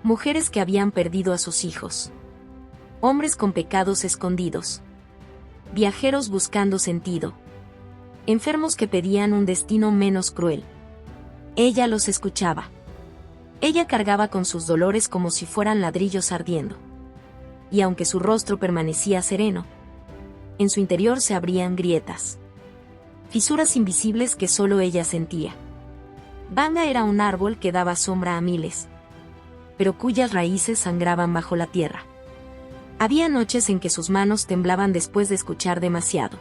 Mujeres que habían perdido a sus hijos. Hombres con pecados escondidos. Viajeros buscando sentido. Enfermos que pedían un destino menos cruel. Ella los escuchaba. Ella cargaba con sus dolores como si fueran ladrillos ardiendo. Y aunque su rostro permanecía sereno, en su interior se abrían grietas. Fisuras invisibles que solo ella sentía. Vanga era un árbol que daba sombra a miles. pero cuyas raíces sangraban bajo la tierra. Había noches en que sus manos temblaban después de escuchar demasiado.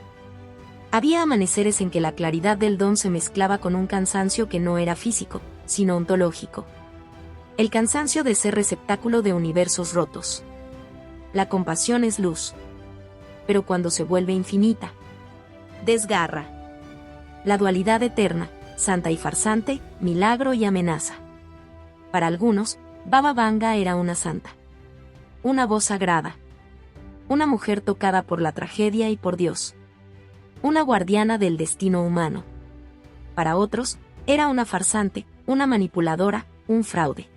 Había amaneceres en que la claridad del don se mezclaba con un cansancio que no era físico, sino ontológico. El cansancio de ser receptáculo de universos rotos. La compasión es luz. Pero cuando se vuelve infinita, desgarra. La dualidad eterna, santa y farsante, milagro y amenaza. Para algunos, Baba Vanga era una santa. Una voz sagrada. Una mujer tocada por la tragedia y por Dios. Una guardiana del destino humano. Para otros, era una farsante, una manipuladora, un fraude.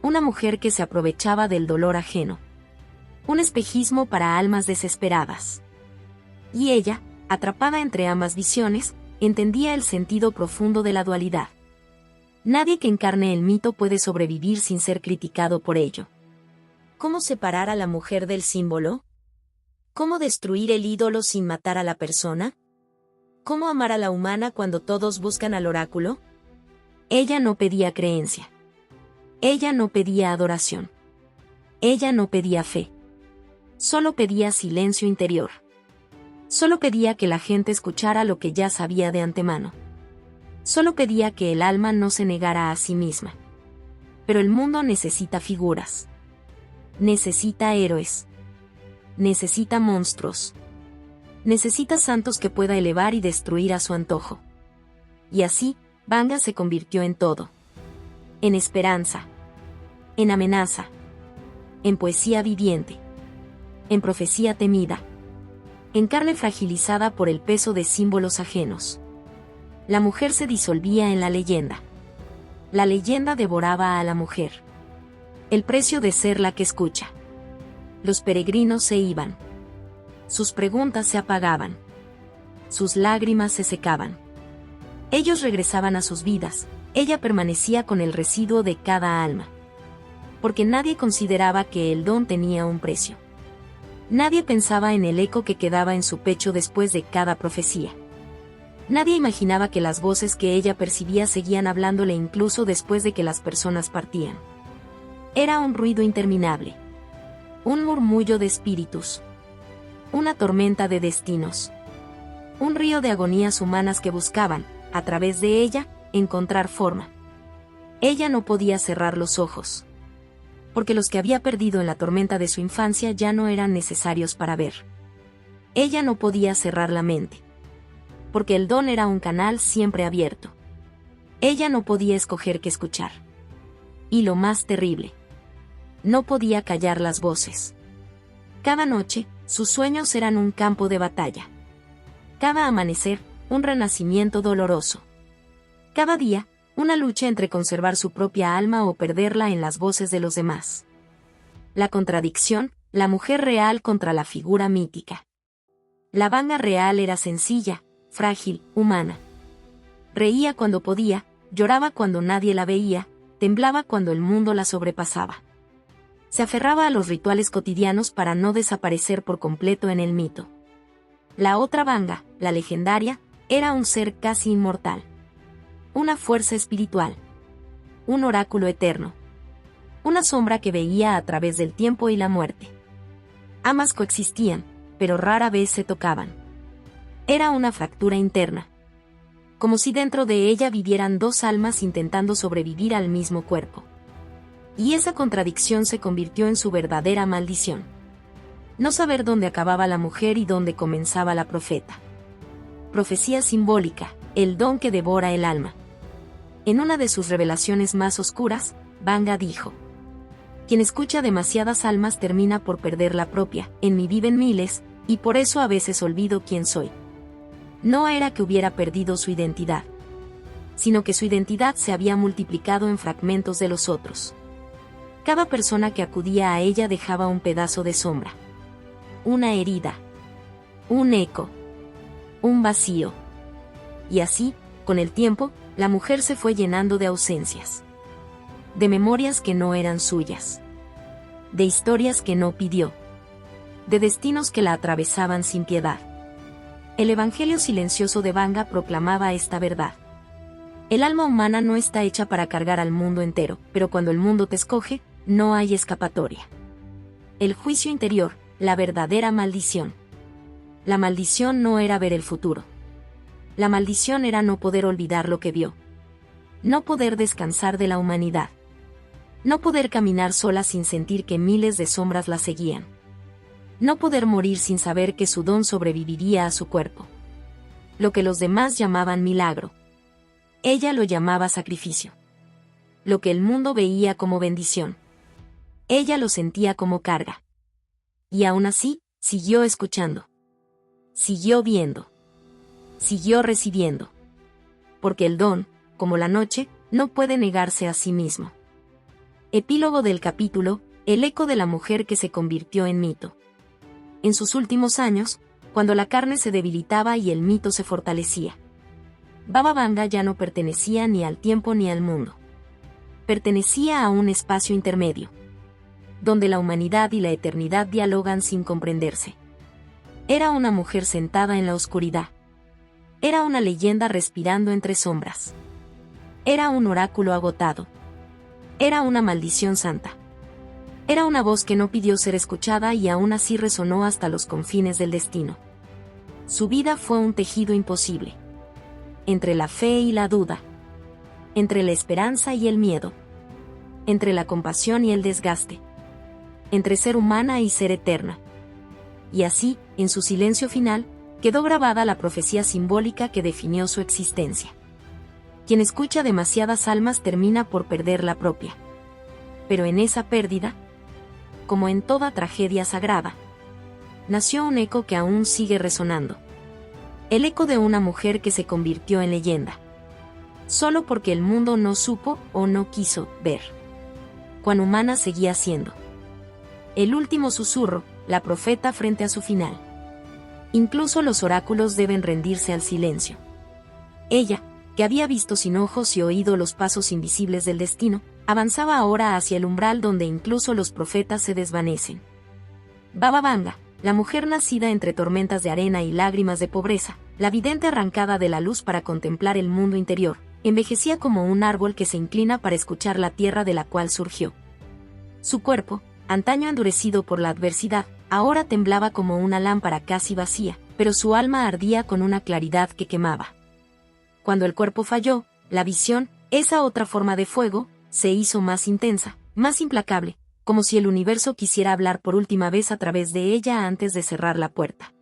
Una mujer que se aprovechaba del dolor ajeno. Un espejismo para almas desesperadas. Y ella, atrapada entre ambas visiones, entendía el sentido profundo de la dualidad. Nadie que encarne el mito puede sobrevivir sin ser criticado por ello. ¿Cómo separar a la mujer del símbolo? ¿Cómo destruir el ídolo sin matar a la persona? ¿Cómo amar a la humana cuando todos buscan al oráculo? Ella no pedía creencia. Ella no pedía adoración. Ella no pedía fe. Solo pedía silencio interior. Solo pedía que la gente escuchara lo que ya sabía de antemano. Solo pedía que el alma no se negara a sí misma. Pero el mundo necesita figuras. Necesita héroes. Necesita monstruos. Necesita santos que pueda elevar y destruir a su antojo. Y así, Vanga se convirtió en todo. En esperanza. En amenaza. En poesía viviente. En profecía temida. En carne fragilizada por el peso de símbolos ajenos. La mujer se disolvía en la leyenda. La leyenda devoraba a la mujer. El precio de ser la que escucha. Los peregrinos se iban. Sus preguntas se apagaban. Sus lágrimas se secaban. Ellos regresaban a sus vidas, ella permanecía con el residuo de cada alma. Porque nadie consideraba que el don tenía un precio. Nadie pensaba en el eco que quedaba en su pecho después de cada profecía. Nadie imaginaba que las voces que ella percibía seguían hablándole incluso después de que las personas partían. Era un ruido interminable. Un murmullo de espíritus. Una tormenta de destinos. Un río de agonías humanas que buscaban, a través de ella, encontrar forma. Ella no podía cerrar los ojos. Porque los que había perdido en la tormenta de su infancia ya no eran necesarios para ver. Ella no podía cerrar la mente. Porque el don era un canal siempre abierto. Ella no podía escoger qué escuchar. Y lo más terrible, no podía callar las voces. Cada noche, sus sueños eran un campo de batalla. Cada amanecer, un renacimiento doloroso. Cada día, una lucha entre conservar su propia alma o perderla en las voces de los demás. La contradicción, la mujer real contra la figura mítica. La Vanga real era sencilla, frágil, humana. Reía cuando podía, lloraba cuando nadie la veía, temblaba cuando el mundo la sobrepasaba. Se aferraba a los rituales cotidianos para no desaparecer por completo en el mito. La otra Vanga, la legendaria, era un ser casi inmortal. Una fuerza espiritual. Un oráculo eterno. Una sombra que veía a través del tiempo y la muerte. Ambas coexistían, pero rara vez se tocaban. Era una fractura interna. Como si dentro de ella vivieran dos almas intentando sobrevivir al mismo cuerpo. Y esa contradicción se convirtió en su verdadera maldición. No saber dónde acababa la mujer y dónde comenzaba la profeta. Profecía simbólica, el don que devora el alma. En una de sus revelaciones más oscuras, Vanga dijo: quien escucha demasiadas almas termina por perder la propia, en mí viven miles, y por eso a veces olvido quién soy. No era que hubiera perdido su identidad, sino que su identidad se había multiplicado en fragmentos de los otros. Cada persona que acudía a ella dejaba un pedazo de sombra. Una herida. Un eco. Un vacío. Y así, con el tiempo, la mujer se fue llenando de ausencias. De memorias que no eran suyas. De historias que no pidió. De destinos que la atravesaban sin piedad. El evangelio silencioso de Vanga proclamaba esta verdad. El alma humana no está hecha para cargar al mundo entero, pero cuando el mundo te escoge, no hay escapatoria. El juicio interior, la verdadera maldición. La maldición no era ver el futuro. La maldición era no poder olvidar lo que vio. No poder descansar de la humanidad. No poder caminar sola sin sentir que miles de sombras la seguían. No poder morir sin saber que su don sobreviviría a su cuerpo. Lo que los demás llamaban milagro, ella lo llamaba sacrificio. Lo que el mundo veía como bendición, ella lo sentía como carga. Y aún así, siguió escuchando. Siguió viendo. Siguió recibiendo. Porque el don, como la noche, no puede negarse a sí mismo. Epílogo del capítulo, el eco de la mujer que se convirtió en mito. En sus últimos años, cuando la carne se debilitaba y el mito se fortalecía, Baba Vanga ya no pertenecía ni al tiempo ni al mundo. Pertenecía a un espacio intermedio, donde la humanidad y la eternidad dialogan sin comprenderse. Era una mujer sentada en la oscuridad. Era una leyenda respirando entre sombras. Era un oráculo agotado. Era una maldición santa. Era una voz que no pidió ser escuchada y aún así resonó hasta los confines del destino. Su vida fue un tejido imposible. Entre la fe y la duda. Entre la esperanza y el miedo. Entre la compasión y el desgaste. Entre ser humana y ser eterna. Y así, en su silencio final, quedó grabada la profecía simbólica que definió su existencia. Quien escucha demasiadas almas termina por perder la propia. Pero en esa pérdida, como en toda tragedia sagrada, nació un eco que aún sigue resonando. El eco de una mujer que se convirtió en leyenda. Solo porque el mundo no supo o no quiso ver cuán humana seguía siendo. El último susurro, la profeta frente a su final. Incluso los oráculos deben rendirse al silencio. Ella, que había visto sin ojos y oído los pasos invisibles del destino, avanzaba ahora hacia el umbral donde incluso los profetas se desvanecen. Baba Vanga, la mujer nacida entre tormentas de arena y lágrimas de pobreza, la vidente arrancada de la luz para contemplar el mundo interior, envejecía como un árbol que se inclina para escuchar la tierra de la cual surgió. Su cuerpo, antaño endurecido por la adversidad, ahora temblaba como una lámpara casi vacía, pero su alma ardía con una claridad que quemaba. Cuando el cuerpo falló, la visión, esa otra forma de fuego, se hizo más intensa, más implacable, como si el universo quisiera hablar por última vez a través de ella antes de cerrar la puerta.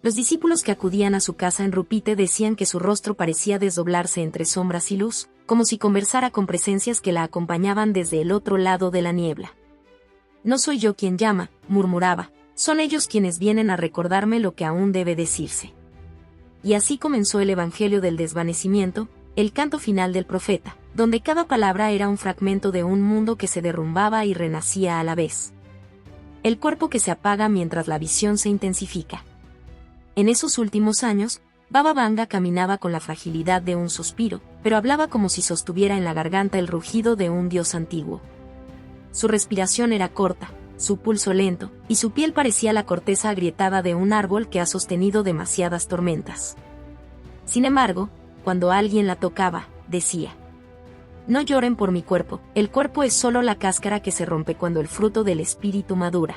Los discípulos que acudían a su casa en Rupite decían que su rostro parecía desdoblarse entre sombras y luz, como si conversara con presencias que la acompañaban desde el otro lado de la niebla. No soy yo quien llama, murmuraba, son ellos quienes vienen a recordarme lo que aún debe decirse. Y así comenzó el Evangelio del desvanecimiento, el canto final del profeta, donde cada palabra era un fragmento de un mundo que se derrumbaba y renacía a la vez. El cuerpo que se apaga mientras la visión se intensifica. En esos últimos años, Baba Vanga caminaba con la fragilidad de un suspiro, pero hablaba como si sostuviera en la garganta el rugido de un dios antiguo. Su respiración era corta, su pulso lento, y su piel parecía la corteza agrietada de un árbol que ha sostenido demasiadas tormentas. Sin embargo, cuando alguien la tocaba, decía: no lloren por mi cuerpo, el cuerpo es solo la cáscara que se rompe cuando el fruto del espíritu madura.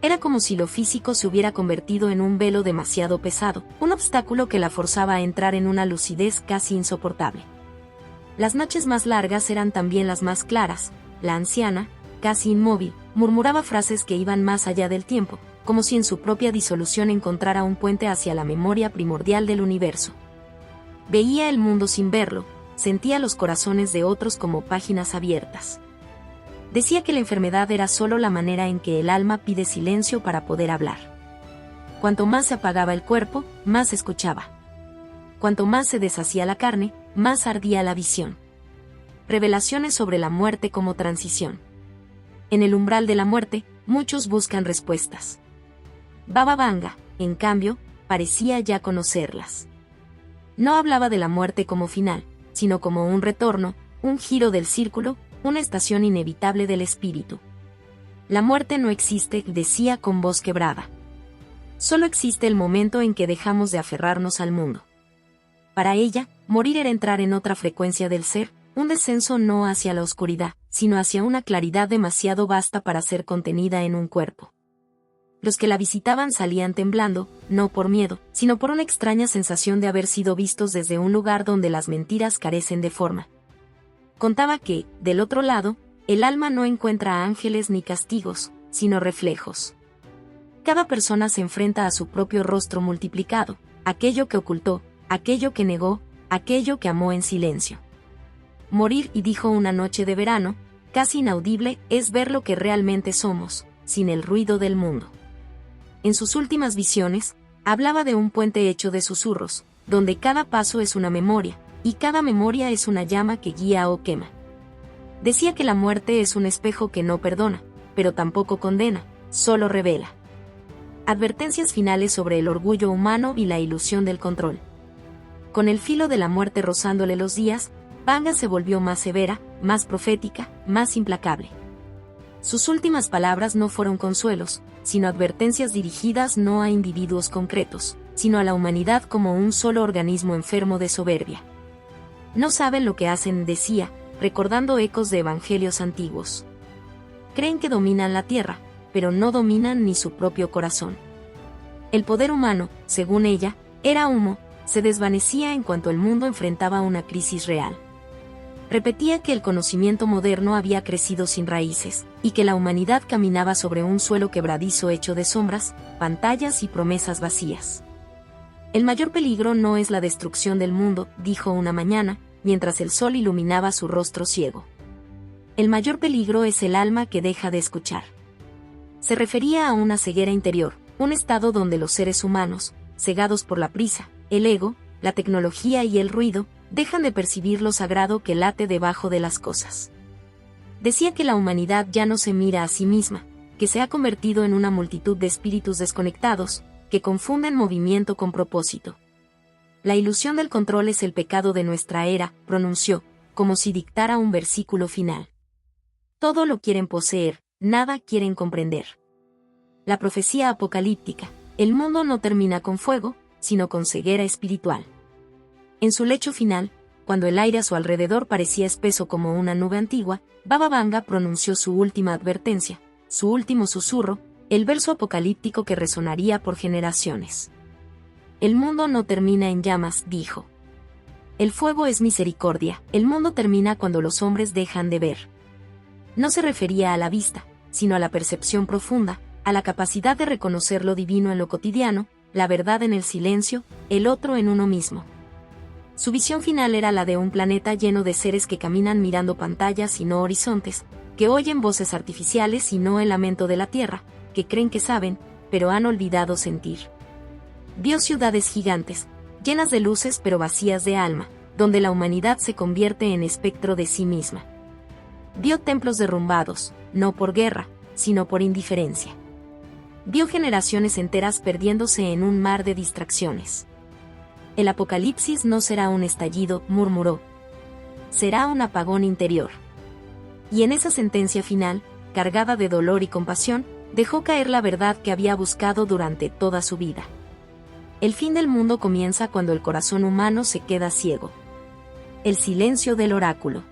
Era como si lo físico se hubiera convertido en un velo demasiado pesado, un obstáculo que la forzaba a entrar en una lucidez casi insoportable. Las noches más largas eran también las más claras. La anciana, casi inmóvil, murmuraba frases que iban más allá del tiempo, como si en su propia disolución encontrara un puente hacia la memoria primordial del universo. Veía el mundo sin verlo, sentía los corazones de otros como páginas abiertas. Decía que la enfermedad era solo la manera en que el alma pide silencio para poder hablar. Cuanto más se apagaba el cuerpo, más se escuchaba. Cuanto más se deshacía la carne, más ardía la visión. Revelaciones sobre la muerte como transición. En el umbral de la muerte, muchos buscan respuestas. Baba Vanga, en cambio, parecía ya conocerlas. No hablaba de la muerte como final, sino como un retorno, un giro del círculo, una estación inevitable del espíritu. La muerte no existe, decía con voz quebrada. Solo existe el momento en que dejamos de aferrarnos al mundo. Para ella, morir era entrar en otra frecuencia del ser, un descenso no hacia la oscuridad, sino hacia una claridad demasiado vasta para ser contenida en un cuerpo. Los que la visitaban salían temblando, no por miedo, sino por una extraña sensación de haber sido vistos desde un lugar donde las mentiras carecen de forma. Contaba que, del otro lado, el alma no encuentra ángeles ni castigos, sino reflejos. Cada persona se enfrenta a su propio rostro multiplicado, aquello que ocultó, aquello que negó, aquello que amó en silencio. Morir, y dijo una noche de verano, casi inaudible, es ver lo que realmente somos, sin el ruido del mundo. En sus últimas visiones, hablaba de un puente hecho de susurros, donde cada paso es una memoria, y cada memoria es una llama que guía o quema. Decía que la muerte es un espejo que no perdona, pero tampoco condena, solo revela. Advertencias finales sobre el orgullo humano y la ilusión del control. Con el filo de la muerte rozándole los días, Vanga se volvió más severa, más profética, más implacable. Sus últimas palabras no fueron consuelos, sino advertencias dirigidas no a individuos concretos, sino a la humanidad como un solo organismo enfermo de soberbia. No saben lo que hacen, decía, recordando ecos de evangelios antiguos. Creen que dominan la tierra, pero no dominan ni su propio corazón. El poder humano, según ella, era humo, se desvanecía en cuanto el mundo enfrentaba una crisis real. Repetía que el conocimiento moderno había crecido sin raíces, y que la humanidad caminaba sobre un suelo quebradizo hecho de sombras, pantallas y promesas vacías. El mayor peligro no es la destrucción del mundo, dijo una mañana, mientras el sol iluminaba su rostro ciego. El mayor peligro es el alma que deja de escuchar. Se refería a una ceguera interior, un estado donde los seres humanos, cegados por la prisa, el ego, la tecnología y el ruido, dejan de percibir lo sagrado que late debajo de las cosas. Decía que la humanidad ya no se mira a sí misma, que se ha convertido en una multitud de espíritus desconectados, que confunden movimiento con propósito. La ilusión del control es el pecado de nuestra era, pronunció, como si dictara un versículo final. Todo lo quieren poseer, nada quieren comprender. La profecía apocalíptica, el mundo no termina con fuego, sino con ceguera espiritual. En su lecho final, cuando el aire a su alrededor parecía espeso como una nube antigua, Baba Vanga pronunció su última advertencia, su último susurro, el verso apocalíptico que resonaría por generaciones. El mundo no termina en llamas, dijo. El fuego es misericordia, el mundo termina cuando los hombres dejan de ver. No se refería a la vista, sino a la percepción profunda, a la capacidad de reconocer lo divino en lo cotidiano, la verdad en el silencio, el otro en uno mismo. Su visión final era la de un planeta lleno de seres que caminan mirando pantallas y no horizontes, que oyen voces artificiales y no el lamento de la tierra, que creen que saben, pero han olvidado sentir. Vio ciudades gigantes, llenas de luces pero vacías de alma, donde la humanidad se convierte en espectro de sí misma. Vio templos derrumbados, no por guerra, sino por indiferencia. Vio generaciones enteras perdiéndose en un mar de distracciones. El apocalipsis no será un estallido, murmuró. Será un apagón interior. Y en esa sentencia final, cargada de dolor y compasión, dejó caer la verdad que había buscado durante toda su vida. El fin del mundo comienza cuando el corazón humano se queda ciego. El silencio del oráculo.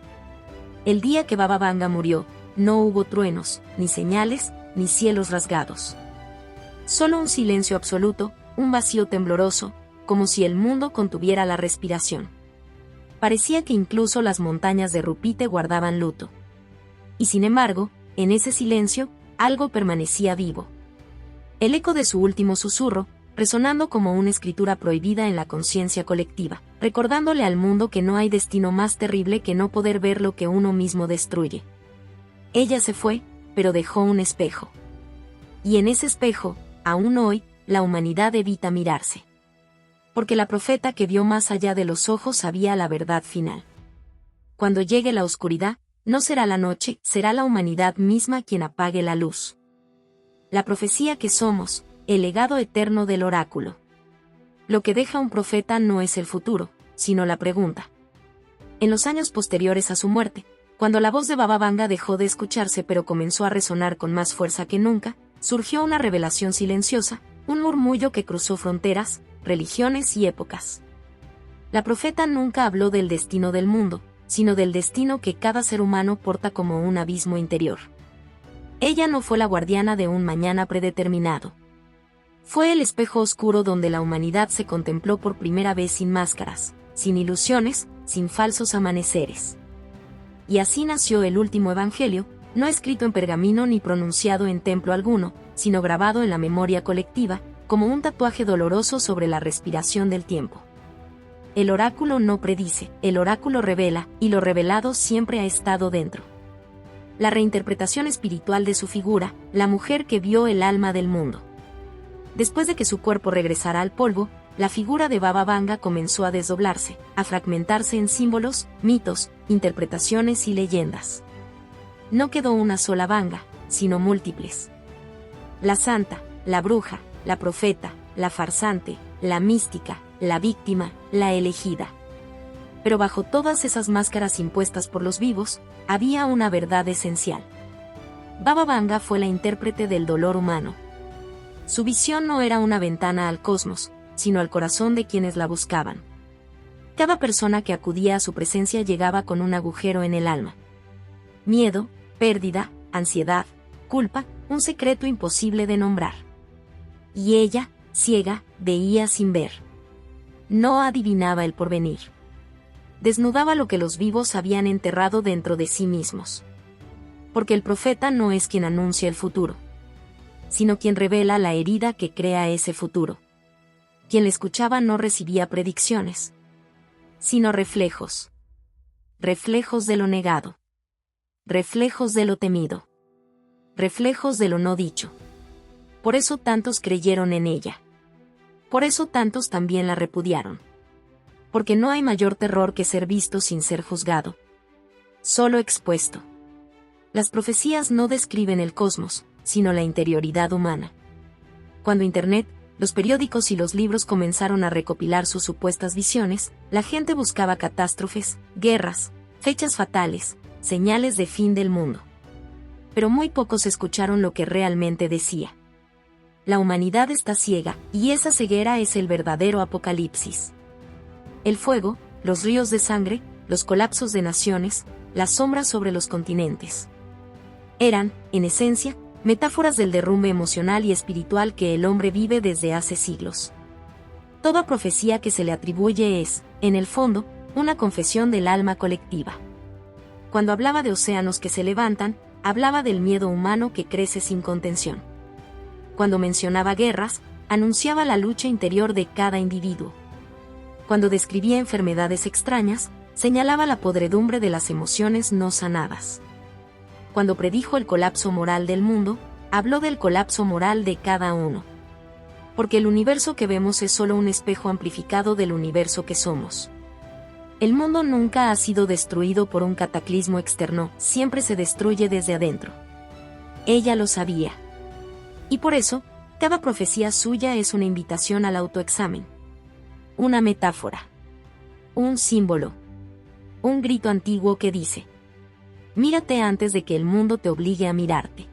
El día que Baba Vanga murió, no hubo truenos, ni señales, ni cielos rasgados. Solo un silencio absoluto, un vacío tembloroso, como si el mundo contuviera la respiración. Parecía que incluso las montañas de Rupite guardaban luto. Y sin embargo, en ese silencio, algo permanecía vivo. El eco de su último susurro, resonando como una escritura prohibida en la conciencia colectiva, recordándole al mundo que no hay destino más terrible que no poder ver lo que uno mismo destruye. Ella se fue, pero dejó un espejo. Y en ese espejo, aún hoy, la humanidad evita mirarse. Porque la profeta que vio más allá de los ojos sabía la verdad final. Cuando llegue la oscuridad, no será la noche, será la humanidad misma quien apague la luz. La profecía que somos, el legado eterno del oráculo. Lo que deja un profeta no es el futuro, sino la pregunta. En los años posteriores a su muerte, cuando la voz de Baba Vanga dejó de escucharse pero comenzó a resonar con más fuerza que nunca, surgió una revelación silenciosa, un murmullo que cruzó fronteras, religiones y épocas. La profeta nunca habló del destino del mundo, sino del destino que cada ser humano porta como un abismo interior. Ella no fue la guardiana de un mañana predeterminado. Fue el espejo oscuro donde la humanidad se contempló por primera vez sin máscaras, sin ilusiones, sin falsos amaneceres. Y así nació el último evangelio, no escrito en pergamino ni pronunciado en templo alguno, sino grabado en la memoria colectiva, como un tatuaje doloroso sobre la respiración del tiempo. El oráculo no predice, el oráculo revela, y lo revelado siempre ha estado dentro. La reinterpretación espiritual de su figura, la mujer que vio el alma del mundo. Después de que su cuerpo regresara al polvo, la figura de Baba Vanga comenzó a desdoblarse, a fragmentarse en símbolos, mitos, interpretaciones y leyendas. No quedó una sola Vanga, sino múltiples. La santa, la bruja, la profeta, la farsante, la mística, la víctima, la elegida. Pero bajo todas esas máscaras impuestas por los vivos, había una verdad esencial. Baba Vanga fue la intérprete del dolor humano. Su visión no era una ventana al cosmos, sino al corazón de quienes la buscaban. Cada persona que acudía a su presencia llegaba con un agujero en el alma. Miedo, pérdida, ansiedad, culpa, un secreto imposible de nombrar. Y ella, ciega, veía sin ver. No adivinaba el porvenir. Desnudaba lo que los vivos habían enterrado dentro de sí mismos. Porque el profeta no es quien anuncia el futuro, sino quien revela la herida que crea ese futuro. Quien le escuchaba no recibía predicciones, sino reflejos. Reflejos de lo negado. Reflejos de lo temido. Reflejos de lo no dicho. Por eso tantos creyeron en ella. Por eso tantos también la repudiaron. Porque no hay mayor terror que ser visto sin ser juzgado. Solo expuesto. Las profecías no describen el cosmos, sino la interioridad humana. Cuando Internet, los periódicos y los libros comenzaron a recopilar sus supuestas visiones, la gente buscaba catástrofes, guerras, fechas fatales, señales de fin del mundo. Pero muy pocos escucharon lo que realmente decía. La humanidad está ciega, y esa ceguera es el verdadero apocalipsis. El fuego, los ríos de sangre, los colapsos de naciones, las sombras sobre los continentes. Eran, en esencia, metáforas del derrumbe emocional y espiritual que el hombre vive desde hace siglos. Toda profecía que se le atribuye es, en el fondo, una confesión del alma colectiva. Cuando hablaba de océanos que se levantan, hablaba del miedo humano que crece sin contención. Cuando mencionaba guerras, anunciaba la lucha interior de cada individuo. Cuando describía enfermedades extrañas, señalaba la podredumbre de las emociones no sanadas. Cuando predijo el colapso moral del mundo, habló del colapso moral de cada uno. Porque el universo que vemos es solo un espejo amplificado del universo que somos. El mundo nunca ha sido destruido por un cataclismo externo, siempre se destruye desde adentro. Ella lo sabía. Y por eso, cada profecía suya es una invitación al autoexamen. Una metáfora. Un símbolo. Un grito antiguo que dice: mírate antes de que el mundo te obligue a mirarte.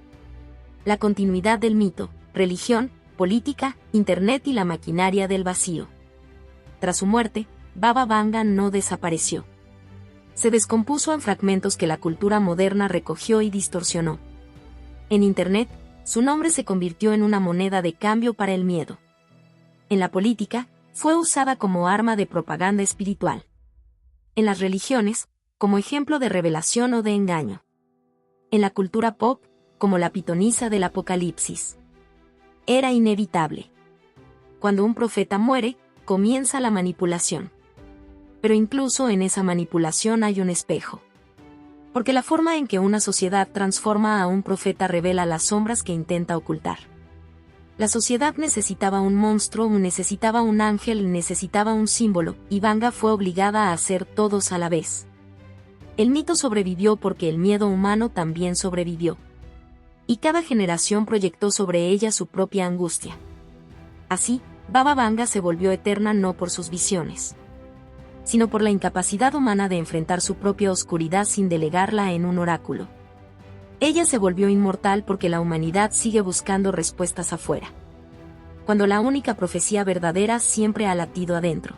La continuidad del mito, religión, política, internet y la maquinaria del vacío. Tras su muerte, Baba Vanga no desapareció. Se descompuso en fragmentos que la cultura moderna recogió y distorsionó. En internet, su nombre se convirtió en una moneda de cambio para el miedo. En la política, fue usada como arma de propaganda espiritual. En las religiones, como ejemplo de revelación o de engaño. En la cultura pop, como la pitonisa del apocalipsis. Era inevitable. Cuando un profeta muere, comienza la manipulación. Pero incluso en esa manipulación hay un espejo. Porque la forma en que una sociedad transforma a un profeta revela las sombras que intenta ocultar. La sociedad necesitaba un monstruo, necesitaba un ángel, necesitaba un símbolo, y Vanga fue obligada a hacer todos a la vez. El mito sobrevivió porque el miedo humano también sobrevivió. Y cada generación proyectó sobre ella su propia angustia. Así, Baba Vanga se volvió eterna no por sus visiones, sino por la incapacidad humana de enfrentar su propia oscuridad sin delegarla en un oráculo. Ella se volvió inmortal porque la humanidad sigue buscando respuestas afuera, cuando la única profecía verdadera siempre ha latido adentro.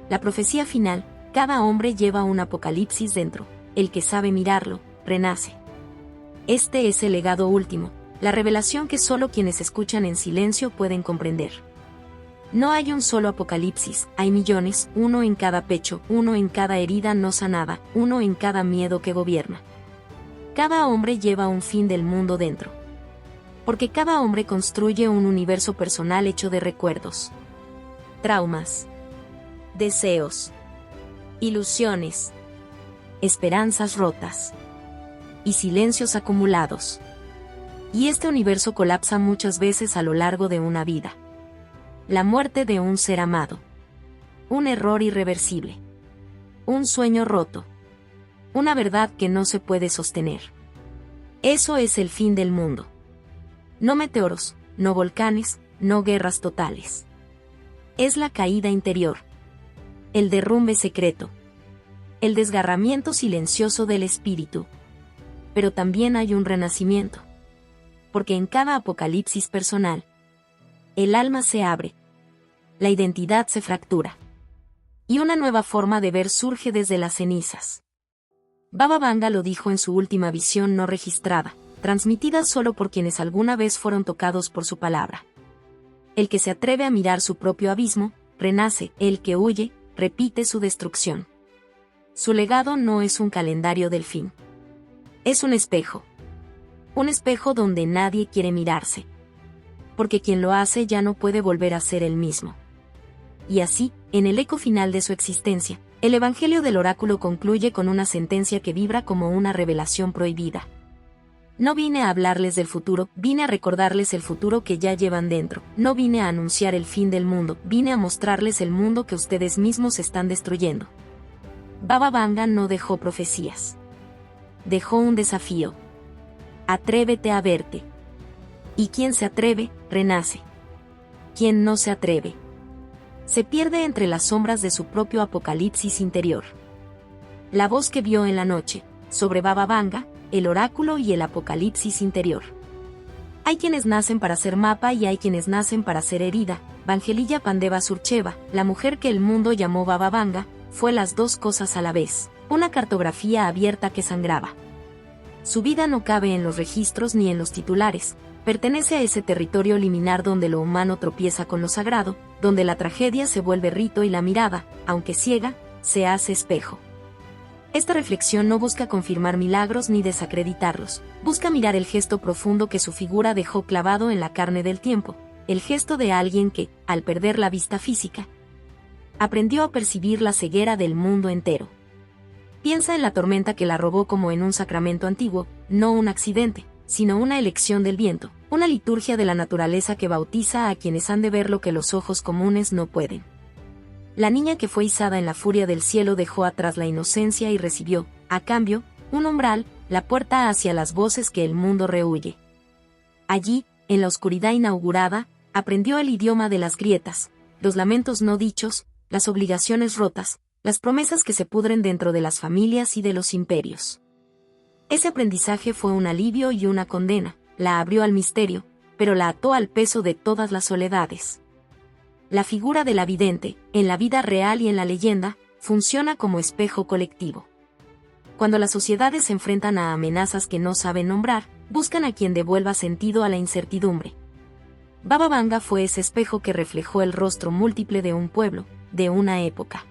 La profecía final, Cada hombre lleva un apocalipsis dentro, el que sabe mirarlo, renace. Este es el legado último, la revelación que solo quienes escuchan en silencio pueden comprender. No hay un solo apocalipsis, hay millones, uno en cada pecho, uno en cada herida no sanada, uno en cada miedo que gobierna. Cada hombre lleva un fin del mundo dentro. Porque cada hombre construye un universo personal hecho de recuerdos, traumas, deseos, ilusiones, esperanzas rotas y silencios acumulados. Y este universo colapsa muchas veces a lo largo de una vida. La muerte de un ser amado. Un error irreversible. Un sueño roto. Una verdad que no se puede sostener. Eso es el fin del mundo. No meteoros, no volcanes, no guerras totales. Es la caída interior. El derrumbe secreto. El desgarramiento silencioso del espíritu. Pero también hay un renacimiento. Porque en cada apocalipsis personal, el alma se abre. La identidad se fractura. Y una nueva forma de ver surge desde las cenizas. Baba Vanga lo dijo en su última visión no registrada, transmitida solo por quienes alguna vez fueron tocados por su palabra. El que se atreve a mirar su propio abismo, renace, el que huye, repite su destrucción. Su legado no es un calendario del fin. Es un espejo. Un espejo donde nadie quiere mirarse. Porque quien lo hace ya no puede volver a ser el mismo. Y así, en el eco final de su existencia, el Evangelio del Oráculo concluye con una sentencia que vibra como una revelación prohibida. No vine a hablarles del futuro, vine a recordarles el futuro que ya llevan dentro. No vine a anunciar el fin del mundo, vine a mostrarles el mundo que ustedes mismos están destruyendo. Baba Vanga no dejó profecías. Dejó un desafío. Atrévete a verte. Y quien se atreve, renace. Quien no se atreve, se pierde entre las sombras de su propio apocalipsis interior. La voz que vio en la noche, sobre Baba Vanga, el oráculo y el apocalipsis interior. Hay quienes nacen para ser mapa y hay quienes nacen para ser herida. Vangelilla Pandeva Surcheva, la mujer que el mundo llamó Baba Vanga, fue las dos cosas a la vez, una cartografía abierta que sangraba. Su vida no cabe en los registros ni en los titulares, pertenece a ese territorio liminar donde lo humano tropieza con lo sagrado, donde la tragedia se vuelve rito y la mirada, aunque ciega, se hace espejo. Esta reflexión no busca confirmar milagros ni desacreditarlos, busca mirar el gesto profundo que su figura dejó clavado en la carne del tiempo, el gesto de alguien que, al perder la vista física, aprendió a percibir la ceguera del mundo entero. Piensa en la tormenta que la robó como en un sacramento antiguo, no un accidente, sino una elección del viento, una liturgia de la naturaleza que bautiza a quienes han de ver lo que los ojos comunes no pueden. La niña que fue izada en la furia del cielo dejó atrás la inocencia y recibió, a cambio, un umbral, la puerta hacia las voces que el mundo rehuye. Allí, en la oscuridad inaugurada, aprendió el idioma de las grietas, los lamentos no dichos, las obligaciones rotas, las promesas que se pudren dentro de las familias y de los imperios. Ese aprendizaje fue un alivio y una condena, la abrió al misterio, pero la ató al peso de todas las soledades. La figura de la vidente, en la vida real y en la leyenda, funciona como espejo colectivo. Cuando las sociedades se enfrentan a amenazas que no saben nombrar, buscan a quien devuelva sentido a la incertidumbre. Baba Vanga fue ese espejo que reflejó el rostro múltiple de un pueblo, de una época.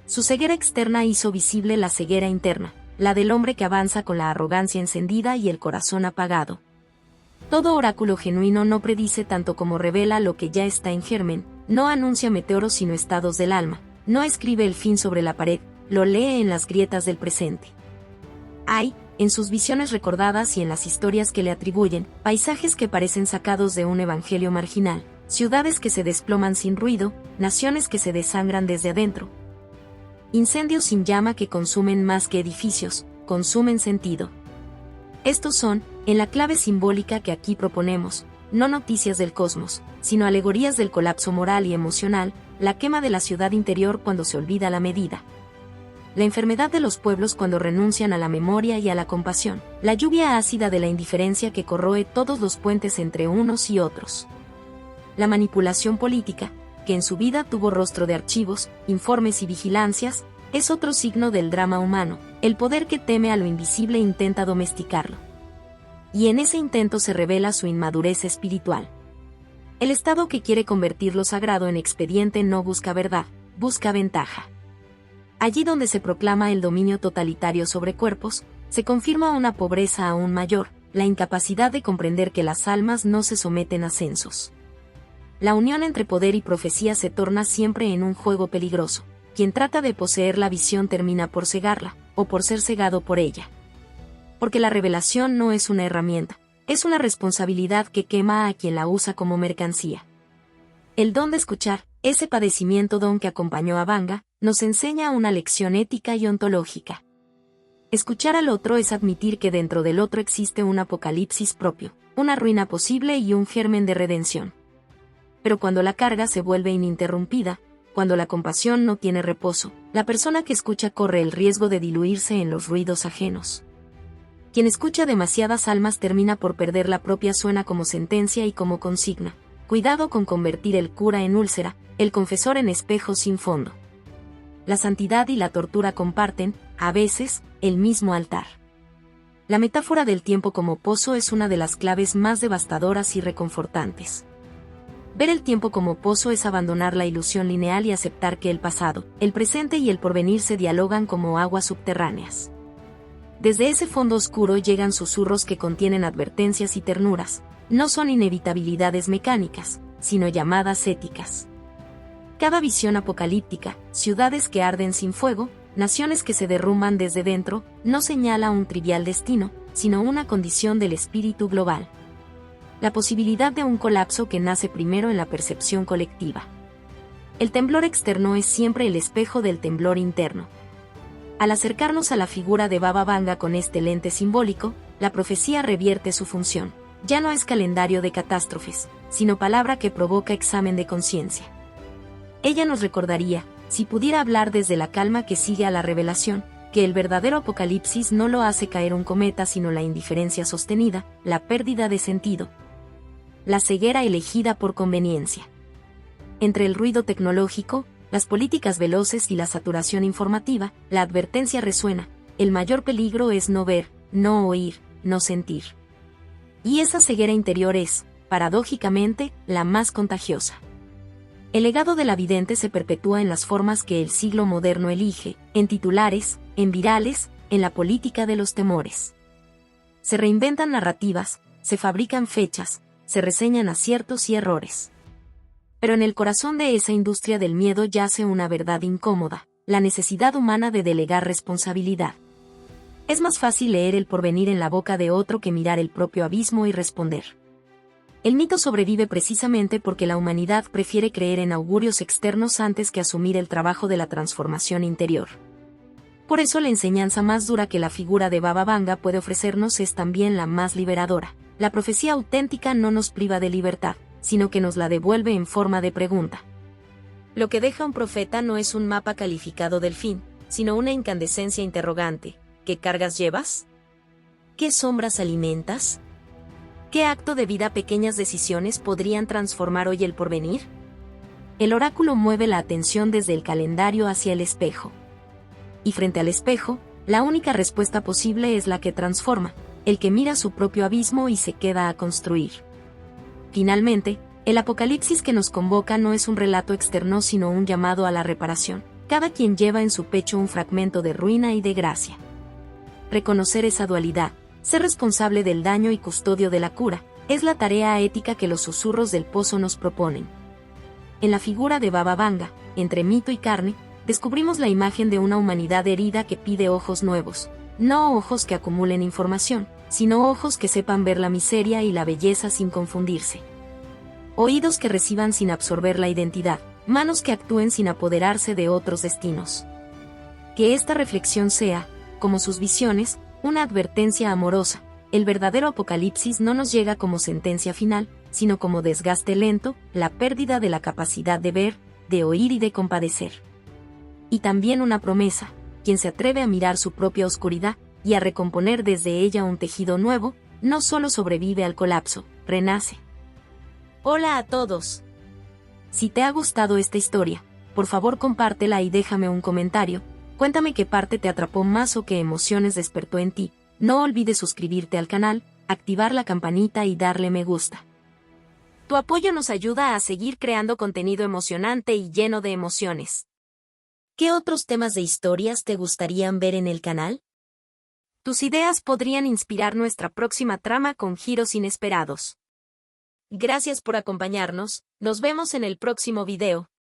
Su ceguera externa hizo visible la ceguera interna, la del hombre que avanza con la arrogancia encendida y el corazón apagado. Todo oráculo genuino no predice tanto como revela lo que ya está en germen, no anuncia meteoros sino estados del alma, no escribe el fin sobre la pared, lo lee en las grietas del presente. Hay, en sus visiones recordadas y en las historias que le atribuyen, paisajes que parecen sacados de un evangelio marginal, ciudades que se desploman sin ruido, naciones que se desangran desde adentro. Incendios sin llama que consumen más que edificios, consumen sentido. Estos son, en la clave simbólica que aquí proponemos, no noticias del cosmos, sino alegorías del colapso moral y emocional, la quema de la ciudad interior cuando se olvida la medida. La enfermedad de los pueblos cuando renuncian a la memoria y a la compasión, la lluvia ácida de la indiferencia que corroe todos los puentes entre unos y otros. La manipulación política, que en su vida tuvo rostro de archivos, informes y vigilancias, Es otro signo del drama humano, el poder que teme a lo invisible intenta domesticarlo. Y en ese intento se revela su inmadurez espiritual. El Estado que quiere convertir lo sagrado en expediente no busca verdad, busca ventaja. Allí donde se proclama el dominio totalitario sobre cuerpos, se confirma una pobreza aún mayor, la incapacidad de comprender que las almas no se someten a censos. La unión entre poder y profecía se torna siempre en un juego peligroso. Quien trata de poseer la visión termina por cegarla, o por ser cegado por ella. Porque la revelación no es una herramienta, es una responsabilidad que quema a quien la usa como mercancía. El don de escuchar, ese padecimiento don que acompañó a Vanga, nos enseña una lección ética y ontológica. Escuchar al otro es admitir que dentro del otro existe un apocalipsis propio, una ruina posible y un germen de redención. Pero cuando la carga se vuelve ininterrumpida, cuando la compasión no tiene reposo, la persona que escucha corre el riesgo de diluirse en los ruidos ajenos. Quien escucha demasiadas almas termina por perder la propia, suena como sentencia y como consigna. Cuidado con convertir el cura en úlcera, el confesor en espejo sin fondo. La santidad y la tortura comparten, a veces, el mismo altar. La metáfora del tiempo como pozo es una de las claves más devastadoras y reconfortantes. Ver el tiempo como pozo es abandonar la ilusión lineal y aceptar que el pasado, el presente y el porvenir se dialogan como aguas subterráneas. Desde ese fondo oscuro llegan susurros que contienen advertencias y ternuras, no son inevitabilidades mecánicas, sino llamadas éticas. Cada visión apocalíptica, ciudades que arden sin fuego, naciones que se derrumban desde dentro, no señala un trivial destino, sino una condición del espíritu global. La posibilidad de un colapso que nace primero en la percepción colectiva. El temblor externo es siempre el espejo del temblor interno. Al acercarnos a la figura de Baba Vanga con este lente simbólico, la profecía revierte su función. Ya no es calendario de catástrofes, sino palabra que provoca examen de conciencia. Ella nos recordaría, si pudiera hablar desde la calma que sigue a la revelación, que el verdadero apocalipsis no lo hace caer un cometa sino la indiferencia sostenida, la pérdida de sentido, la ceguera elegida por conveniencia. Entre el ruido tecnológico, las políticas veloces y la saturación informativa, la advertencia resuena: el mayor peligro es no ver, no oír, no sentir. Y esa ceguera interior es, paradójicamente, la más contagiosa. El legado de la vidente se perpetúa en las formas que el siglo moderno elige, en titulares, en virales, en la política de los temores. Se reinventan narrativas, se fabrican fechas, se reseñan aciertos y errores. Pero en el corazón de esa industria del miedo yace una verdad incómoda, la necesidad humana de delegar responsabilidad. Es más fácil leer el porvenir en la boca de otro que mirar el propio abismo y responder. El mito sobrevive precisamente porque la humanidad prefiere creer en augurios externos antes que asumir el trabajo de la transformación interior. Por eso la enseñanza más dura que la figura de Baba Vanga puede ofrecernos es también la más liberadora. La profecía auténtica no nos priva de libertad, sino que nos la devuelve en forma de pregunta. Lo que deja un profeta no es un mapa calificado del fin, sino una incandescencia interrogante. ¿Qué cargas llevas? ¿Qué sombras alimentas? ¿Qué acto de vida, pequeñas decisiones podrían transformar hoy el porvenir? El oráculo mueve la atención desde el calendario hacia el espejo. Y frente al espejo, la única respuesta posible es la que transforma, el que mira su propio abismo y se queda a construir. Finalmente, el apocalipsis que nos convoca no es un relato externo sino un llamado a la reparación. Cada quien lleva en su pecho un fragmento de ruina y de gracia. Reconocer esa dualidad, ser responsable del daño y custodio de la cura, es la tarea ética que los susurros del pozo nos proponen. En la figura de Baba Vanga, entre mito y carne, descubrimos la imagen de una humanidad herida que pide ojos nuevos, no ojos que acumulen información, sino ojos que sepan ver la miseria y la belleza sin confundirse. Oídos que reciban sin absorber la identidad, manos que actúen sin apoderarse de otros destinos. Que esta reflexión sea, como sus visiones, una advertencia amorosa. El verdadero apocalipsis no nos llega como sentencia final, sino como desgaste lento, la pérdida de la capacidad de ver, de oír y de compadecer. Y también una promesa: quien se atreve a mirar su propia oscuridad, y a recomponer desde ella un tejido nuevo, no solo sobrevive al colapso, renace. Hola a todos. Si te ha gustado esta historia, por favor compártela y déjame un comentario. Cuéntame qué parte te atrapó más o qué emociones despertó en ti. No olvides suscribirte al canal, activar la campanita y darle me gusta. Tu apoyo nos ayuda a seguir creando contenido emocionante y lleno de emociones. ¿Qué otros temas de historias te gustarían ver en el canal? Tus ideas podrían inspirar nuestra próxima trama con giros inesperados. Gracias por acompañarnos, nos vemos en el próximo video.